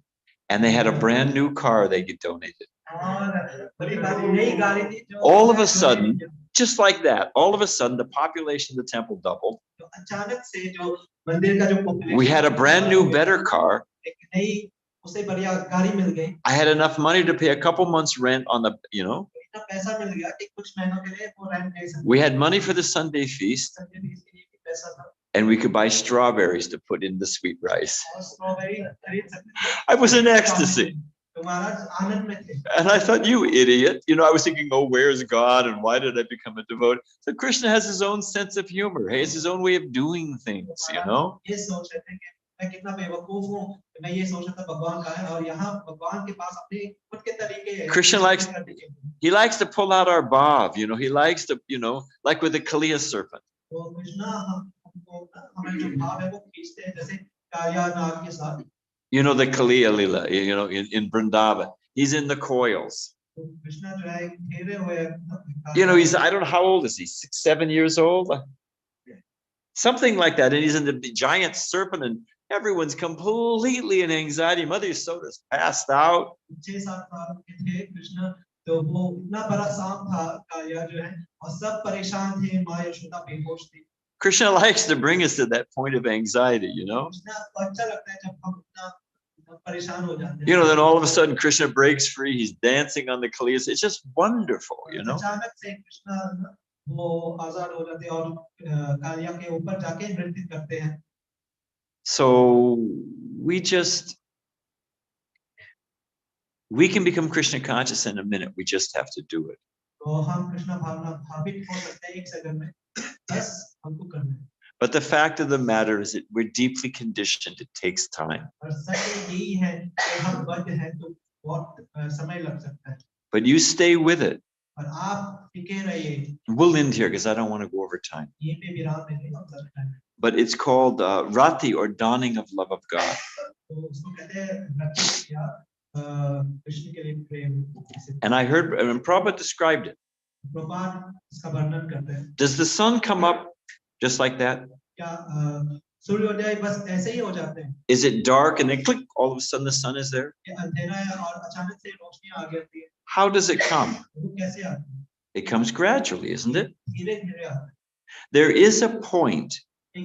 And they had a brand new car they could donate. और बड़ी नई गाड़ी थी जो All of a sudden, just like that, all of a sudden, the population of the temple doubled. अचानक से जो मंदिर का जो population We had a brand new, better car. एक नई उसे बढ़िया गाड़ी मिल गई। I had enough money to pay a couple months rent on the, इतना पैसा मिल गया कि कुछ महीनों के लिए वो रेंट ले सकते। We had money for the Sunday feast. Sunday fees के लिए भी पैसा था। And we could buy strawberries to put in the sweet rice. और स्ट्रॉबेरी खरीद सकते थे। I was in ecstasy. तो महाराज आनंद में थे। And I thought, you idiot. I was thinking, oh, where's God? And why did I become a devotee? So Krishna has his own sense of humor. He has his own way of doing things, ये सोच रहे थे कि मैं कितना बेवकूफ हूँ। मैं ये सोच रहा था भगवान का है और यहाँ भगवान के पास अपने खुद के तरीके हैं। Krishna he likes to pull out our bhav. He likes to, like with the Kaliya serpent. तो कृष्णा हमको हमारे जो भाव है वो खींचते हैं जैसे कालिया नाग के साथ। The Kaliya Lila, in Vrindavan. He's in the coils. Krishna जो है घेरे हुए He's, I don't know, how old is he? 6, 7 years old? Something like that. And he's in the giant serpent and everyone's completely in anxiety. Mother Yasoda's passed out. 6-7 साल के थे कृष्णा तो वो इतना बड़ा सांप था कालिया जो है और सब परेशान थे माँ यशोदा बेहोश थी। Krishna likes to bring us to that point of anxiety, Then all of a sudden Krishna breaks free. He's dancing on the Kaliyas. It's just wonderful, So we can become Krishna conscious in a minute. We just have to do it. But the fact of the matter is that we're deeply conditioned. It takes time. But you stay with it. We'll end here because I don't want to go over time. But it's called Rati, or dawning of love of God. And I heard, and Prabhupada described it. Does the sun come up just like that? Is it dark and then click, all of a sudden the sun is there? How does it come? It comes gradually, isn't it? There is a point. I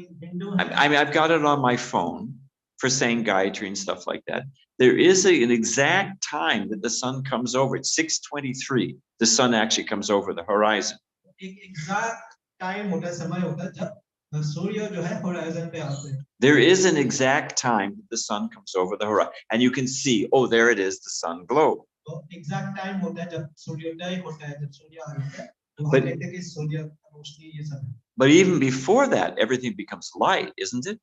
mean, I've got it on my phone for saying Gayatri and stuff like that. There is an exact time that the sun comes over. It's 6:23. The sun actually comes over the horizon. There is an exact time that the sun comes over the horizon. And you can see, oh, there it is, the sun glow. But even before that, everything becomes light, isn't it?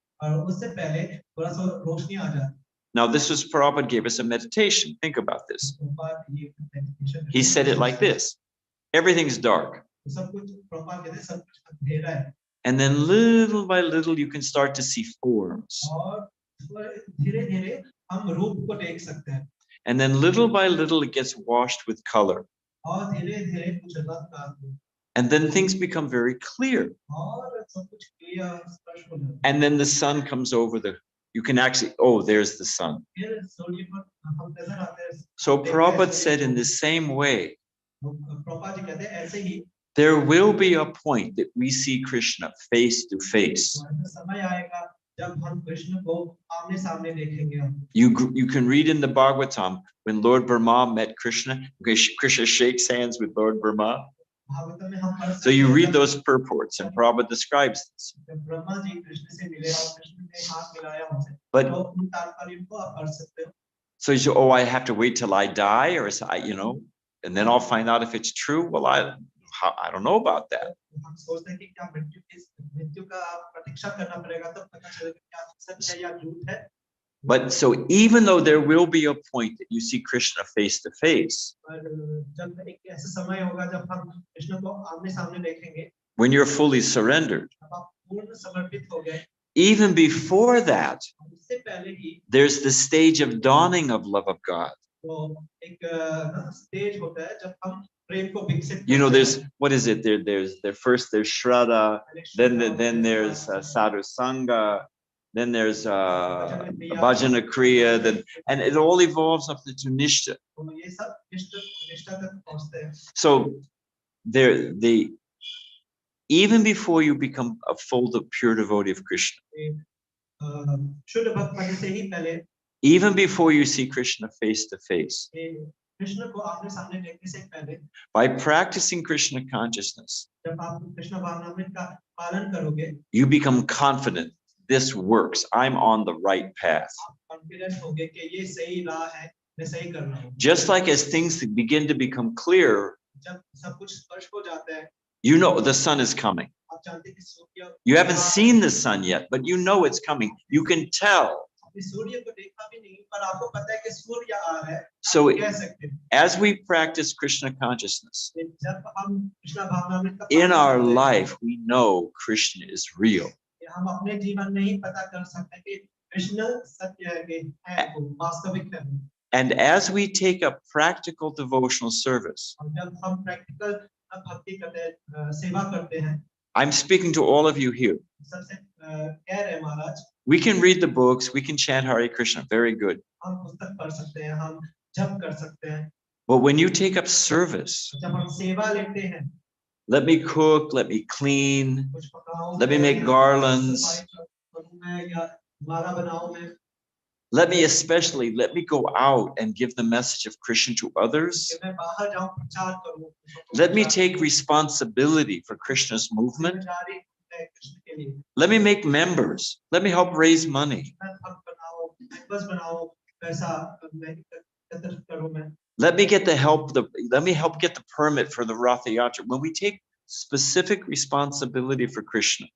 Now, this was Prabhupada gave us a meditation. Think about this. He said it like this. Everything's dark. And then little by little, you can start to see forms. And then little by little, it gets washed with color. And then things become very clear. And then the sun comes over you can actually, oh, there's the sun. So Prabhupada said in the same way, there will be a point that we see Krishna face to face. You can read in the Bhagavatam when Lord Brahma met Krishna. Krishna shakes hands with Lord Brahma. So you read those purports and Prabhupada describes this. But so you say, oh, I have to wait till I die, or and then I'll find out if it's true. Well, I don't know about that. But so even though there will be a point that you see Krishna face to face, when you're fully surrendered, Even before that, उससे पहले ही there's the stage of dawning of love of God. वो एक stage होता है जब हम प्रेम को विकसित You know, करते there's, हैं। what is it? First there's Shraddha, then there's Sadhu Sangha, then there's Bhajana Kriya, then, and it all evolves up to Nishta. तो ये सब निष्ठा तक पहुंचते हैं। So even before you become a full pure devotee of Krishna, शुद्ध भक्त बनने से ही पहले, even before you see Krishna face to face, Krishna को आमने सामने देखने से पहले, by practicing Krishna consciousness, जब आप कृष्ण भावनामृत का पालन करोगे, you become confident. This works. I'm on the right path. आप कॉन्फिडेंट होगे कि ये सही राह है, मैं सही कर रहा हूँ। Just like as things begin to become clear, जब सब कुछ स्पष्ट हो जाता है, you know the sun is coming. आप जानते हैं कि सूर्य, You haven't seen the sun yet, but you know it's coming. You can tell. आपने सूर्य को देखा भी नहीं, पर आपको पता है कि सूर्य आ रहा है। So आप कह सकते हैं। as we practice Krishna consciousness, जब हम कृष्ण भावनामृत का in पालन our करते हैं, life, we know Krishna is real. हम अपने जीवन में ही पता कर सकते हैं कि कृष्ण सत्य है, वास्तविक है। And as we take up practical devotional service, और जब हम प्रैक्टिकल भक्ति करते हैं, सेवा करते हैं, I'm speaking to all of you here. सबसे कह रहे हैं महाराज, We can read the books, we can chant Hare Krishna, very good. हम पुस्तक पढ़ सकते हैं, हम जप कर सकते हैं, But when you take up service, जब हम सेवा लेते हैं, let me cook, let me clean, कुछ पकाओ, let me make garlands, सफाई करूं मैं या माला बनाऊं मैं, let me go out and give the message of Krishna to others. कि मैं बाहर जाऊं प्रचार करूं, Let me take responsibility for Krishna's movement. जिम्मेदारी है कृष्ण के लिए, Let me make members. Let me help raise money. मैं भक्त बनाऊं, मेंबर्स बनाऊं, पैसा मैं एकत्रित करूं मैं, Let me help get the permit for the Ratha Yatra. When we take specific responsibility for Krishna,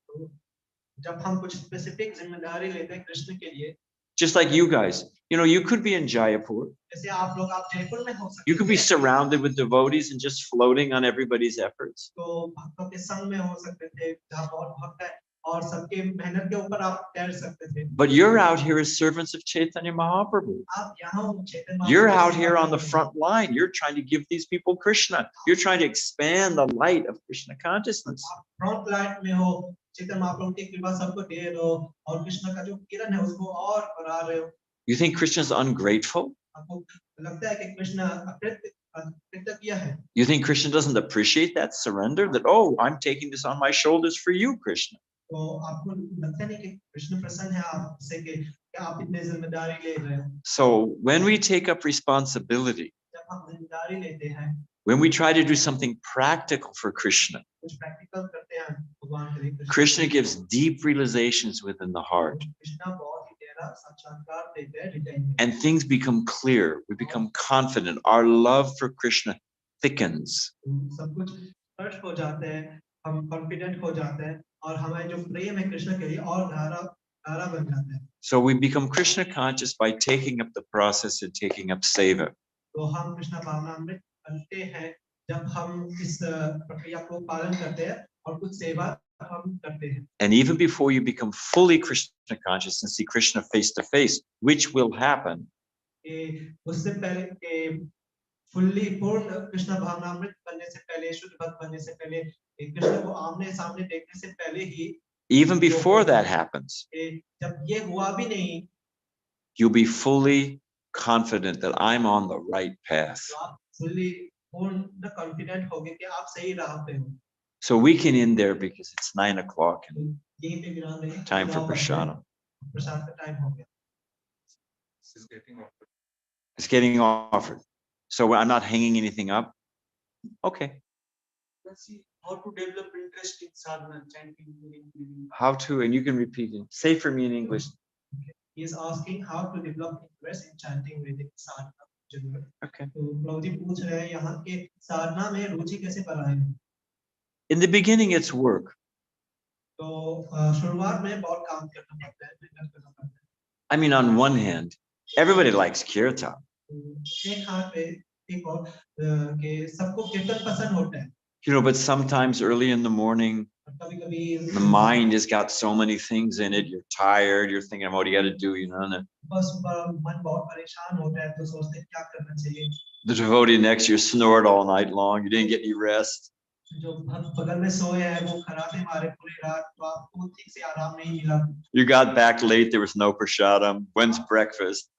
जब हम कुछ स्पेसिफिक जिम्मेदारी लेते हैं कृष्ण के लिए, just like you guys, you could be in Jaipur. जैसे आप लोग आप जयपुर में हो सकते You could be हैं, surrounded with devotees and just floating on everybody's efforts. तो भक्तों के संग में हो सकते थे, जहाँ बहुत भक्त है और सबके मेहनत के ऊपर आप तैर सकते थे। But you're out here as servants of Chaitanya Mahaprabhu. आप यहाँ हो चैतन्य You're महाप्रभु out की here सेवा on the कर रहे front line. You're trying to give these people Krishna. You're trying to expand the light of Krishna consciousness. हो। आप front line में हो, चैतन्य महाप्रभु की कृपा सबको दे रहे हो और कृष्ण का जो किरण है उसको और बढ़ा रहे हो। You think Krishna's ungrateful? आपको लगता है कि कृष्ण कृतज्ञ है? You think Krishna doesn't appreciate that surrender? That, oh, I'm taking this on my shoulders for you, Krishna. तो आपको लगता नहीं कि कृष्ण प्रसन्न है आपसे कि आप इतने जिम्मेदारी ले रहे हो? So when we take up responsibility, जब हम जिम्मेदारी लेते हैं, when we try to do something practical for Krishna, कुछ प्रैक्टिकल करते हैं भगवान के लिए, Krishna gives deep realizations within the heart. Krishna बहुत ही गहरा साक्षात्कार देते हैं हृदय में, And things become clear. We become confident. Our love for Krishna thickens. सब कुछ स्पष्ट हो जाते हैं, हम कॉन्फिडेंट हो जाते हैं और हमारे जो प्रेम है कृष्ण के लिए और धारा बन जाता है। So we become Krishna conscious by taking up the process and taking up seva. तो हम कृष्ण भावनामृत बनते हैं जब हम इस प्रक्रिया को पालन करते हैं और कुछ सेवा हम करते हैं। And even before you become fully Krishna conscious and see Krishna face to face, which will happen, उससे पहले के फुल्ली पूर्ण कृष्ण भावनामृत बनने से पहले, शुद्ध भक्त बनने से पहले, कृष्ण को आमने सामने देखने से पहले ही, even before that happens, जब ये हुआ भी नहीं, you'll be fully confident that I'm on the right path. तो आप फुल्ली पूर्ण कॉन्फिडेंट होगे कि आप सही राह पे हो। So we can end there because it's 9 o'clock and यहीं पे विराम दें, time for prashadam. प्रसाद का टाइम हो गया। It's getting offered. So I'm not hanging anything up. Okay. Let's see how to develop interest in sadhana, chanting, breathing. How to, and you can repeat it. Say for me in English. He is asking how to develop interest in chanting Vedic sadhana. Okay. तो प्रभु जी पूछ रहे हैं यहाँ के साधना में रुचि कैसे बढ़ाएं? In the beginning, it's work. तो शुरुआत में बहुत काम करना पड़ता है, मेहनत करना पड़ता है। I mean, on one hand, everybody likes kirtan. एक हाथ पे एक और कि सबको कीर्तन पसंद होता है। But sometimes early in the morning, The mind has got so many things in it. You're tired. You're thinking about what you got to do. The devotee next to you snored all night long. You didn't get any rest. You got back late. There was no prasadam. When's breakfast?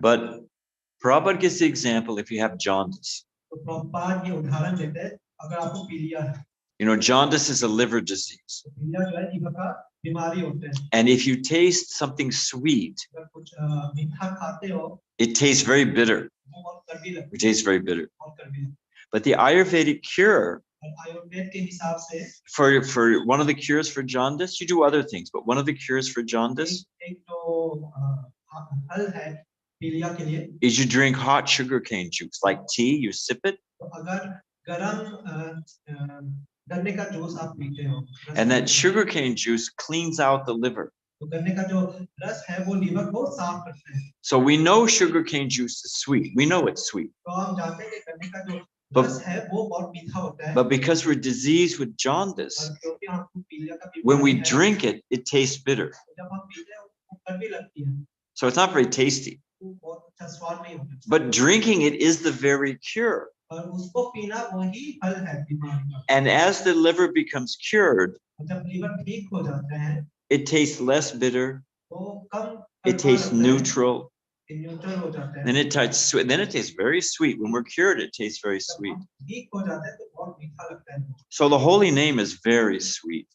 But Prabhupada gives the example if you have jaundice. Jaundice is a liver disease. And if you taste something sweet, it tastes very bitter. It tastes very bitter. But the Ayurvedic cure, for one of the cures for jaundice, you do other things, but one of the cures for jaundice is you drink hot sugarcane juice, like tea, you sip it. And that sugarcane juice cleans out the liver. So we know sugarcane juice is sweet. We know it's sweet. But because we're diseased with jaundice, when we drink it, it tastes bitter. So it's not very tasty. But drinking it is the very cure. And as the liver becomes cured, it tastes less bitter. It tastes neutral. Then it tastes sweet. Then it tastes very sweet. When we're cured, it tastes very sweet. So the holy name is very sweet.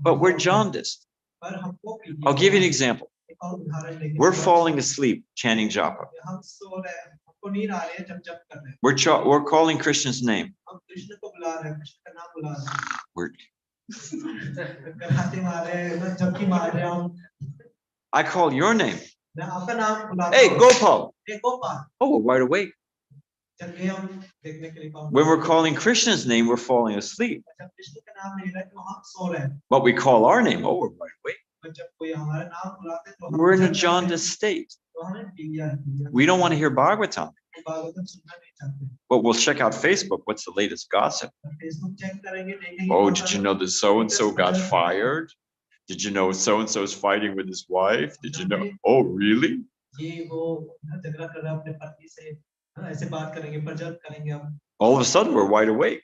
But we're jaundiced. I'll give you an example. We're falling asleep chanting japa. We're calling Krishna's name. I call your name. Hey, Gopal. Oh, we're wide awake. When we're calling Krishna's name, we're falling asleep. But we call our name. Oh, we're wide awake. We're in a jaundiced state. We don't want to hear Bhagavatam. But we'll check out Facebook. What's the latest gossip? Oh, did you know that so-and-so got fired? Did you know so-and-so is fighting with his wife? Did you know? Oh, really? All of a sudden, we're wide awake.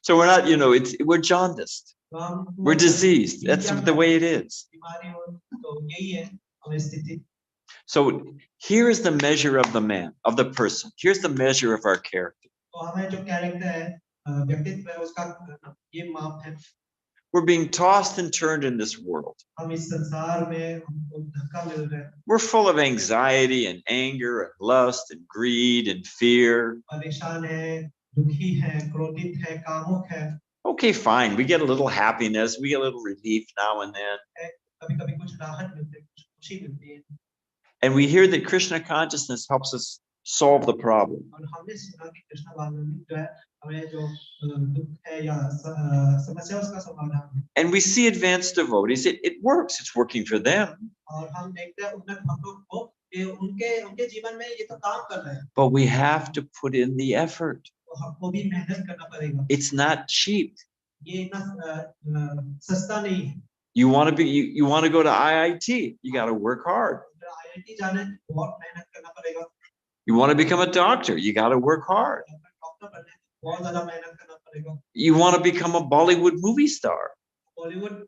So we're not, we're jaundiced. We're diseased. That's the way it is. So here is the measure of the man, of the person. Here's the measure of our character. We're being tossed and turned in this world. We're full of anxiety and anger and lust and greed and fear. Okay, fine. We get a little happiness. We get a little relief now and then. And we hear that Krishna consciousness helps us solve the problem. And we see advanced devotees. It works. It's working for them. But we have to put in the effort. It's not cheap. You want to go to IIT, you got to work hard. You want to become a doctor, you got to work hard. You want to become a Bollywood movie star. You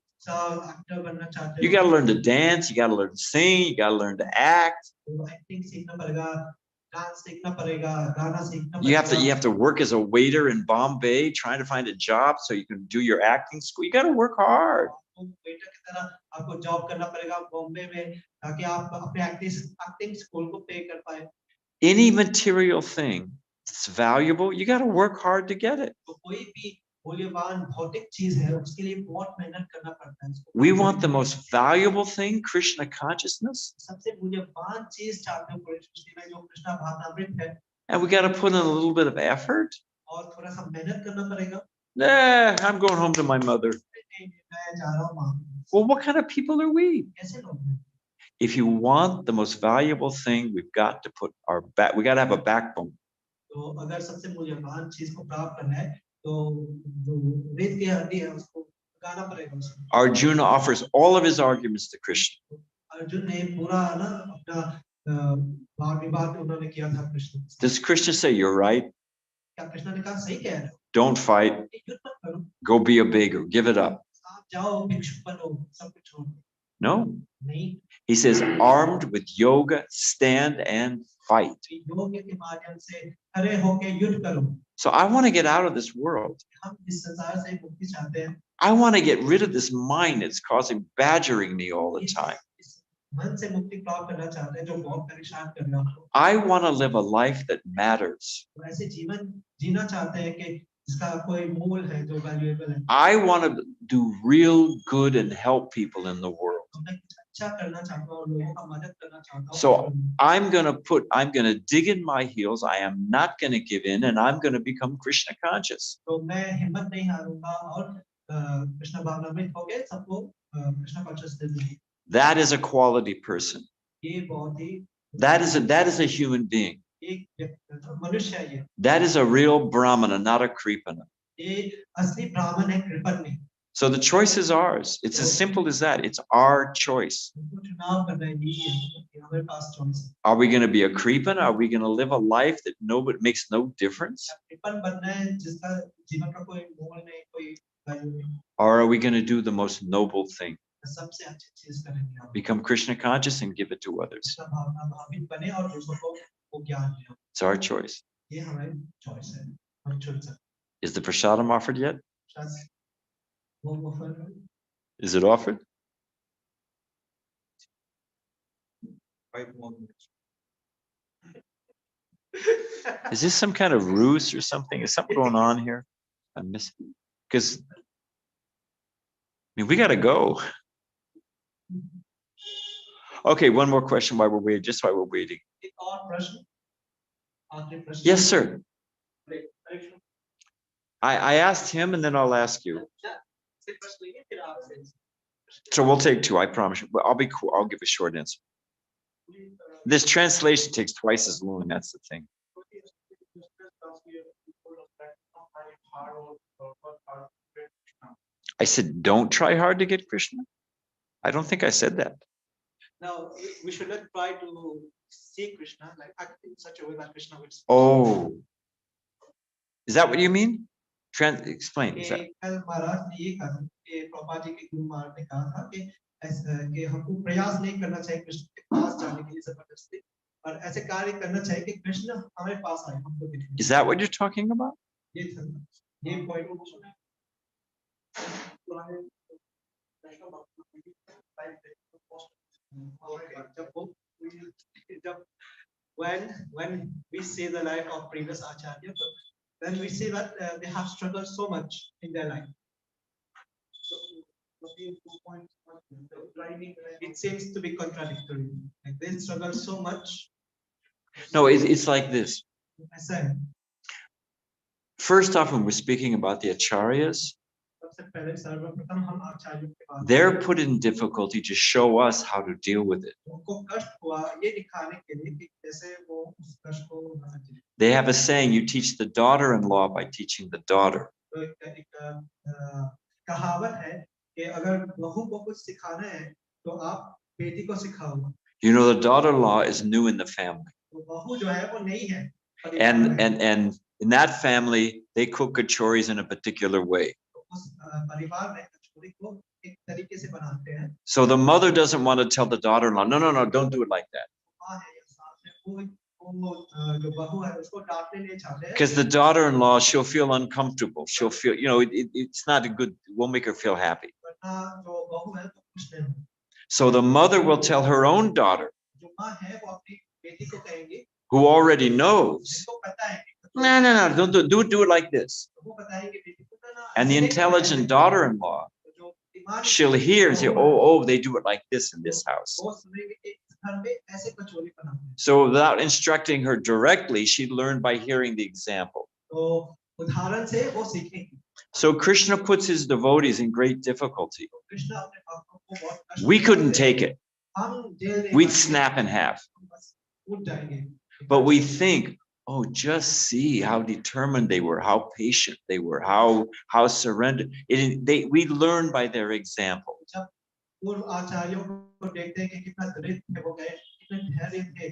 got to learn to dance, you got to learn to sing, you got to learn to act. You have to work as a waiter in Bombay, trying to find a job so you can do your acting school. You got to work hard. Any material thing that's valuable, you got to work hard to get it. We want the most valuable thing, Krishna consciousness. And we got to put in a little bit of effort. Nah, I'm going home to my mother. Well, what kind of people are we? if you want the most valuable thing, we've got to put our back, we got to have a backbone. तो अगर सबसे मूल्यवान चीज को प्राप्त करना है तो जो रेत की हड्डी है उसको गाना पड़ेगा उसको. Arjuna offers all of his arguments to Krishna. Arjun ने पूरा ना अपना वाद विवाद उन्होंने किया था Krishna. Does Krishna say, you're right? क्या कृष्ण ने कहा सही कह रहे हो? Don't fight. युद्ध मत करो. Go be a beggar. Give it up. आप जाओ भिक्षुक बनो सब कुछ छोड़. No. नहीं. He says, armed with yoga, stand and fight. योग के माध्यम से खड़े होकर युद्ध करो. So I want to get out of this world. हम इस संसार से मुक्ति चाहते हैं. I want to get rid of this mind that's causing badgering me all the time. मन से मुक्ति प्राप्त करना चाहते हैं जो बहुत परेशान कर रहा है. I want to live a life that matters. ऐसे जीवन जीना चाहते हैं कि इसका कोई मूल है जो वैल्यूएबल है. I want to do real good and help people in the world. अच्छा करना चाहता हूं लोगों का मदद करना चाहता हूं. So I'm going to dig in my heels. I am not going to give in, and I'm going to become Krishna conscious. तो मैं हिम्मत नहीं हारूंगा और कृष्ण भावनामृत होके सबको कृष्ण कॉन्शियस दे दूंगी. That is a quality person. ये बहुत ही That is a human being. एक मनुष्य है ये. That is a real brahmana, not a kripana. ये असली ब्राह्मण है कृपण नहीं. So the choice is ours. It's as simple as that. It's our choice. चुनाव करना है ये हमारे पास choice है. Are we going to be a kripana? Are we going to live a life that makes no difference? कृपण बनना है जिसका जीवन का कोई मोल नहीं कोई वैल्यू नहीं. Or are we going to do the most noble thing? सबसे अच्छी चीज करेंगे आप. Become Krishna conscious and give it to others. भावना भावित बने और दूसरों को वो ज्ञान दें. It's our choice. ये हमारी choice है. हम चुन सकते हैं. Is the prasadam offered yet? वो offer Is it offered? 5 more minutes. Is this some kind of ruse or something? Is something going on here? I'm missing. Because I mean, we got to go. Okay, one more question while we're waiting, just while we're waiting. एक और प्रश्न. आखिरी प्रश्न. Yes, sir. I asked him and then I'll ask you. So we'll take 2, I promise you. But I'll be cool. I'll give a short answer. This translation takes twice as long, that's the thing. I said, don't try hard to get Krishna. I don't think I said that. Now, we should not try to see Krishna, like act in such a way that Krishna will see. Oh. Is that what you mean? Explain. Is that? कल महाराज ने ये कहा कि प्रभुपाद जी के गुरु महाराज ने कहा था कि हमको प्रयास नहीं करना चाहिए कृष्ण के पास जाने के लिए जबरदस्ती और ऐसे कार्य करना चाहिए कि कृष्ण हमारे पास आए हमको दिखे. Is that what you're talking about? ये point when we see the life of previous acharya, then we see that they have struggled so much in their life. It seems to be contradictory. Like they struggle so much. No, it's like this. First off, when we're speaking about the acharyas, they're put in difficulty to show us how to deal with it. They have a saying, you teach the daughter-in-law by teaching the daughter. You know, the daughter-in-law is new in the family. And in that family, they cook kachoris in a particular way. So the mother doesn't want to tell the daughter-in-law, no, don't do it like that. Because the daughter-in-law, she'll feel uncomfortable. She'll feel, it's not a good, it won't make her feel happy. So the mother will tell her own daughter, who already knows, no, don't do it like this. And the intelligent daughter-in-law, she'll hear and say, oh, they do it like this in this house. So without instructing her directly, she learned by hearing the example. So Krishna puts his devotees in great difficulty. We couldn't take it. हम jail में we'd snap in half. बस उठ जाएंगे. But we think, oh, just see how determined they were, how patient they were, how surrendered. We learn by their example. जब पूर्व आचार्यों को देखते हैं कि कितना दृढ़ थे वो गए, कितने धैर्य थे,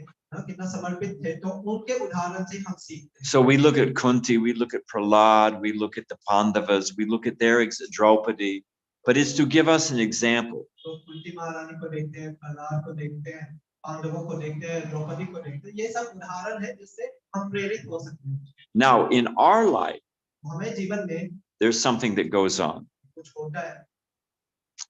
कितना समर्पित थे, तो उनके उदाहरण से हम सीखते हैं. So we look at Kunti, we look at Prahlad, we look at the Pandavas, we look at their Draupadi, but it's to give us an example. तो कुंती महारानी को देखते हैं, प्रहलाद को देखते हैं, पांडवों को देखते हैं, द्रौपदी को देखते हैं, ये सब उदाहरण है जिससे हम प्रेरित हो सकते हैं. Now, in our life, हमें जीवन में there's something that goes on. कुछ होता है.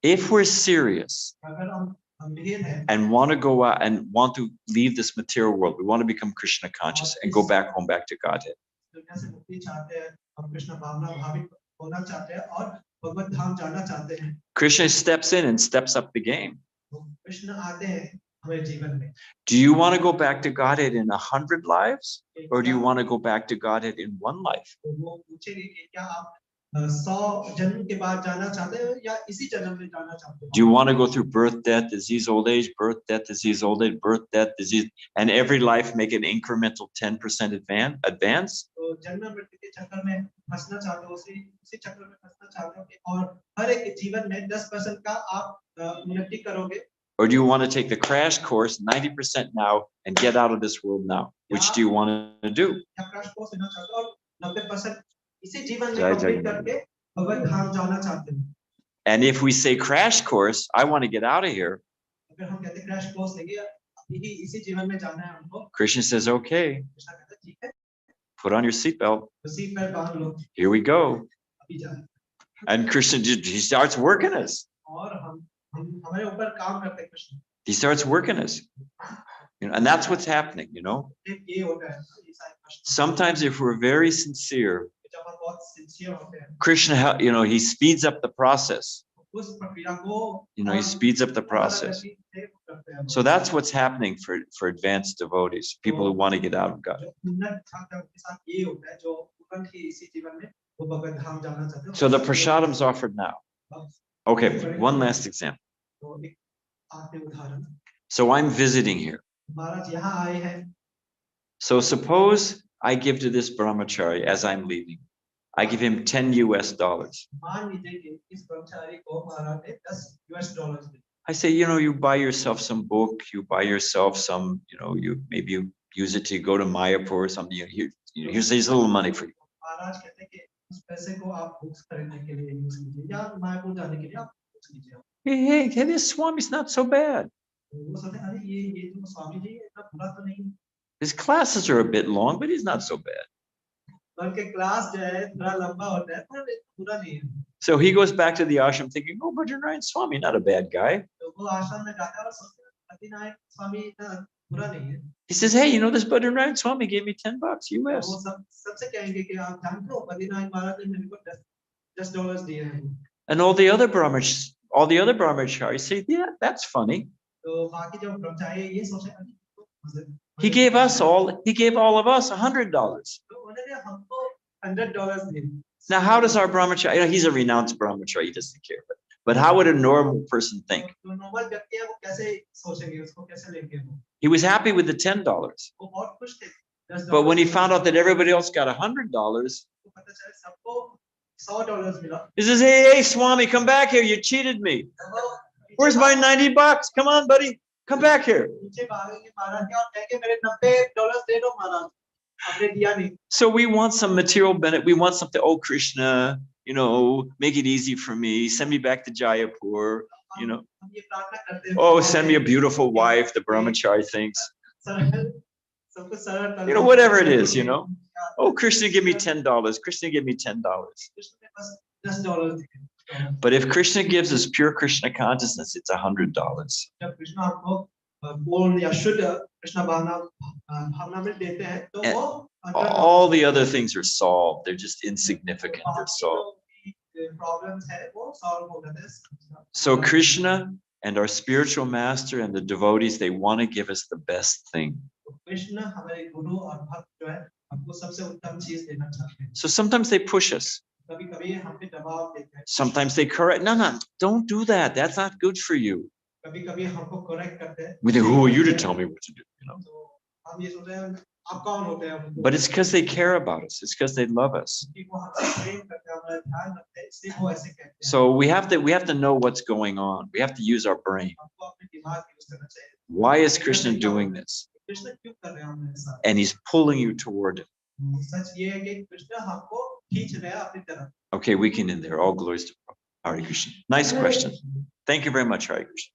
If we're serious अगर हम गंभीर हैं and want to go out and want to leave this material world, we want to become Krishna conscious and go back home, back to Godhead. दुनिया से मुक्ति चाहते हैं, हम कृष्ण भावना भावित होना चाहते हैं और भगवत धाम जाना चाहते हैं. Krishna steps in and steps up the game. तो कृष्ण आते हैं हमारे जीवन में. Do you want to go back to Godhead in 100 lives, or do you want to go back to Godhead in one life? तो वो पूछेंगे कि क्या आप 100 जन्म के बाद जाना चाहते हैं या इसी जन्म में जाना चाहते हैं? Do you want to go through birth, death, disease, old age, birth, death, disease, old age, birth, death, disease, and every life make an incremental 10% advance? तो जन्म मृत्यु के चक्कर में फंसना चाहते हो, उसी चक्कर में फंसना चाहते हो कि और हर एक जीवन में 10% का आप उन्नति करोगे? Or do you want to take the crash course 90% now and get out of this world now? Which do you want to do? या क्रैश कोर्स लेना चाहते हो और 90% इसी जीवन में कंप्लीट करके भगवत धाम जाना चाहते हैं? And if we say crash course, I want to get out of here. अगर हम कहते हैं क्रैश कोर्स लेंगे, यही इसी जीवन में जाना है हमको. Krishna says, okay, कृष्ण कहता है ठीक है, put on your seatbelt. Seat belt बांध लो, Here we go. अभी जाए. And Krishna, he starts working us. और हम हमारे ऊपर काम करते हैं Krishna. He starts working us. And that's what's happening, ये होता है, ये सारे प्रश्न. Sometimes if we're very sincere, जब हम बहुत सिंसियर होते हैं, Krishna, he speeds up the process. उस प्रक्रिया को He speeds up the process. So that's what's happening for advanced devotees, people who want to get out of God. So the prasadam's offered now. Okay, one last example. So I'm visiting here. So suppose I give to this brahmachari as I'm leaving. I give him $10 US. I say, you buy yourself some book, you buy yourself some, maybe you use it to go to Mayapur or something. Here's a little money for you. Hey, this Swami's not so bad. His classes are a bit long, but he's not so bad. So he goes back to the ashram thinking, oh, but Narayan Swami, not a bad guy. He says, hey, this Narayan Swami gave me $10 US. And all the other brahmacharis say, yeah, that's funny. He gave all of us $100. Now, how does our brahmachari, he's a renounced brahmachari, he doesn't care. But how would a normal person think? He was happy with the $10. But when he found out that everybody else got $100, he says, hey, Swami, come back here. You cheated me. Where's my $90? Come on, buddy. Come back here. So we want some material benefit. We want something. Oh, Krishna, make it easy for me. Send me back to Jaipur. Oh, send me a beautiful wife. The brahmachari thinks. Whatever it is. Oh, Krishna, give me $10. Krishna, give me $10. But if Krishna gives us pure Krishna consciousness, it's $100. All the other things are solved. They're just insignificant. They're solved. So Krishna and our spiritual master and the devotees, they want to give us the best thing. So sometimes they push us. Sometimes they correct. No, don't do that. That's not good for you. कभी-कभी हमको correct करते हैं। We think, who are you to tell me what to do? You know. तो हम ये सोचते हैं आप कौन होते हैं हमको? But it's because they care about us. It's because they love us. कि वो हमसे प्रेम करते हैं, हमारा ध्यान रखते हैं, इसलिए वो ऐसे कहते हैं। So we have to know what's going on. We have to use our brain. हमको अपने दिमाग यूज करना चाहिए। Why is Krishna doing this? Krishna क्यों कर रहे हैं हमारे साथ? And he's pulling you toward him. सच ये है कि कृष्ण हमको खींच रहे हैं अपनी तरफ। Okay, we can end there. All glories to Hare Krishna. Nice question. Thank you very much, Hare Krishna.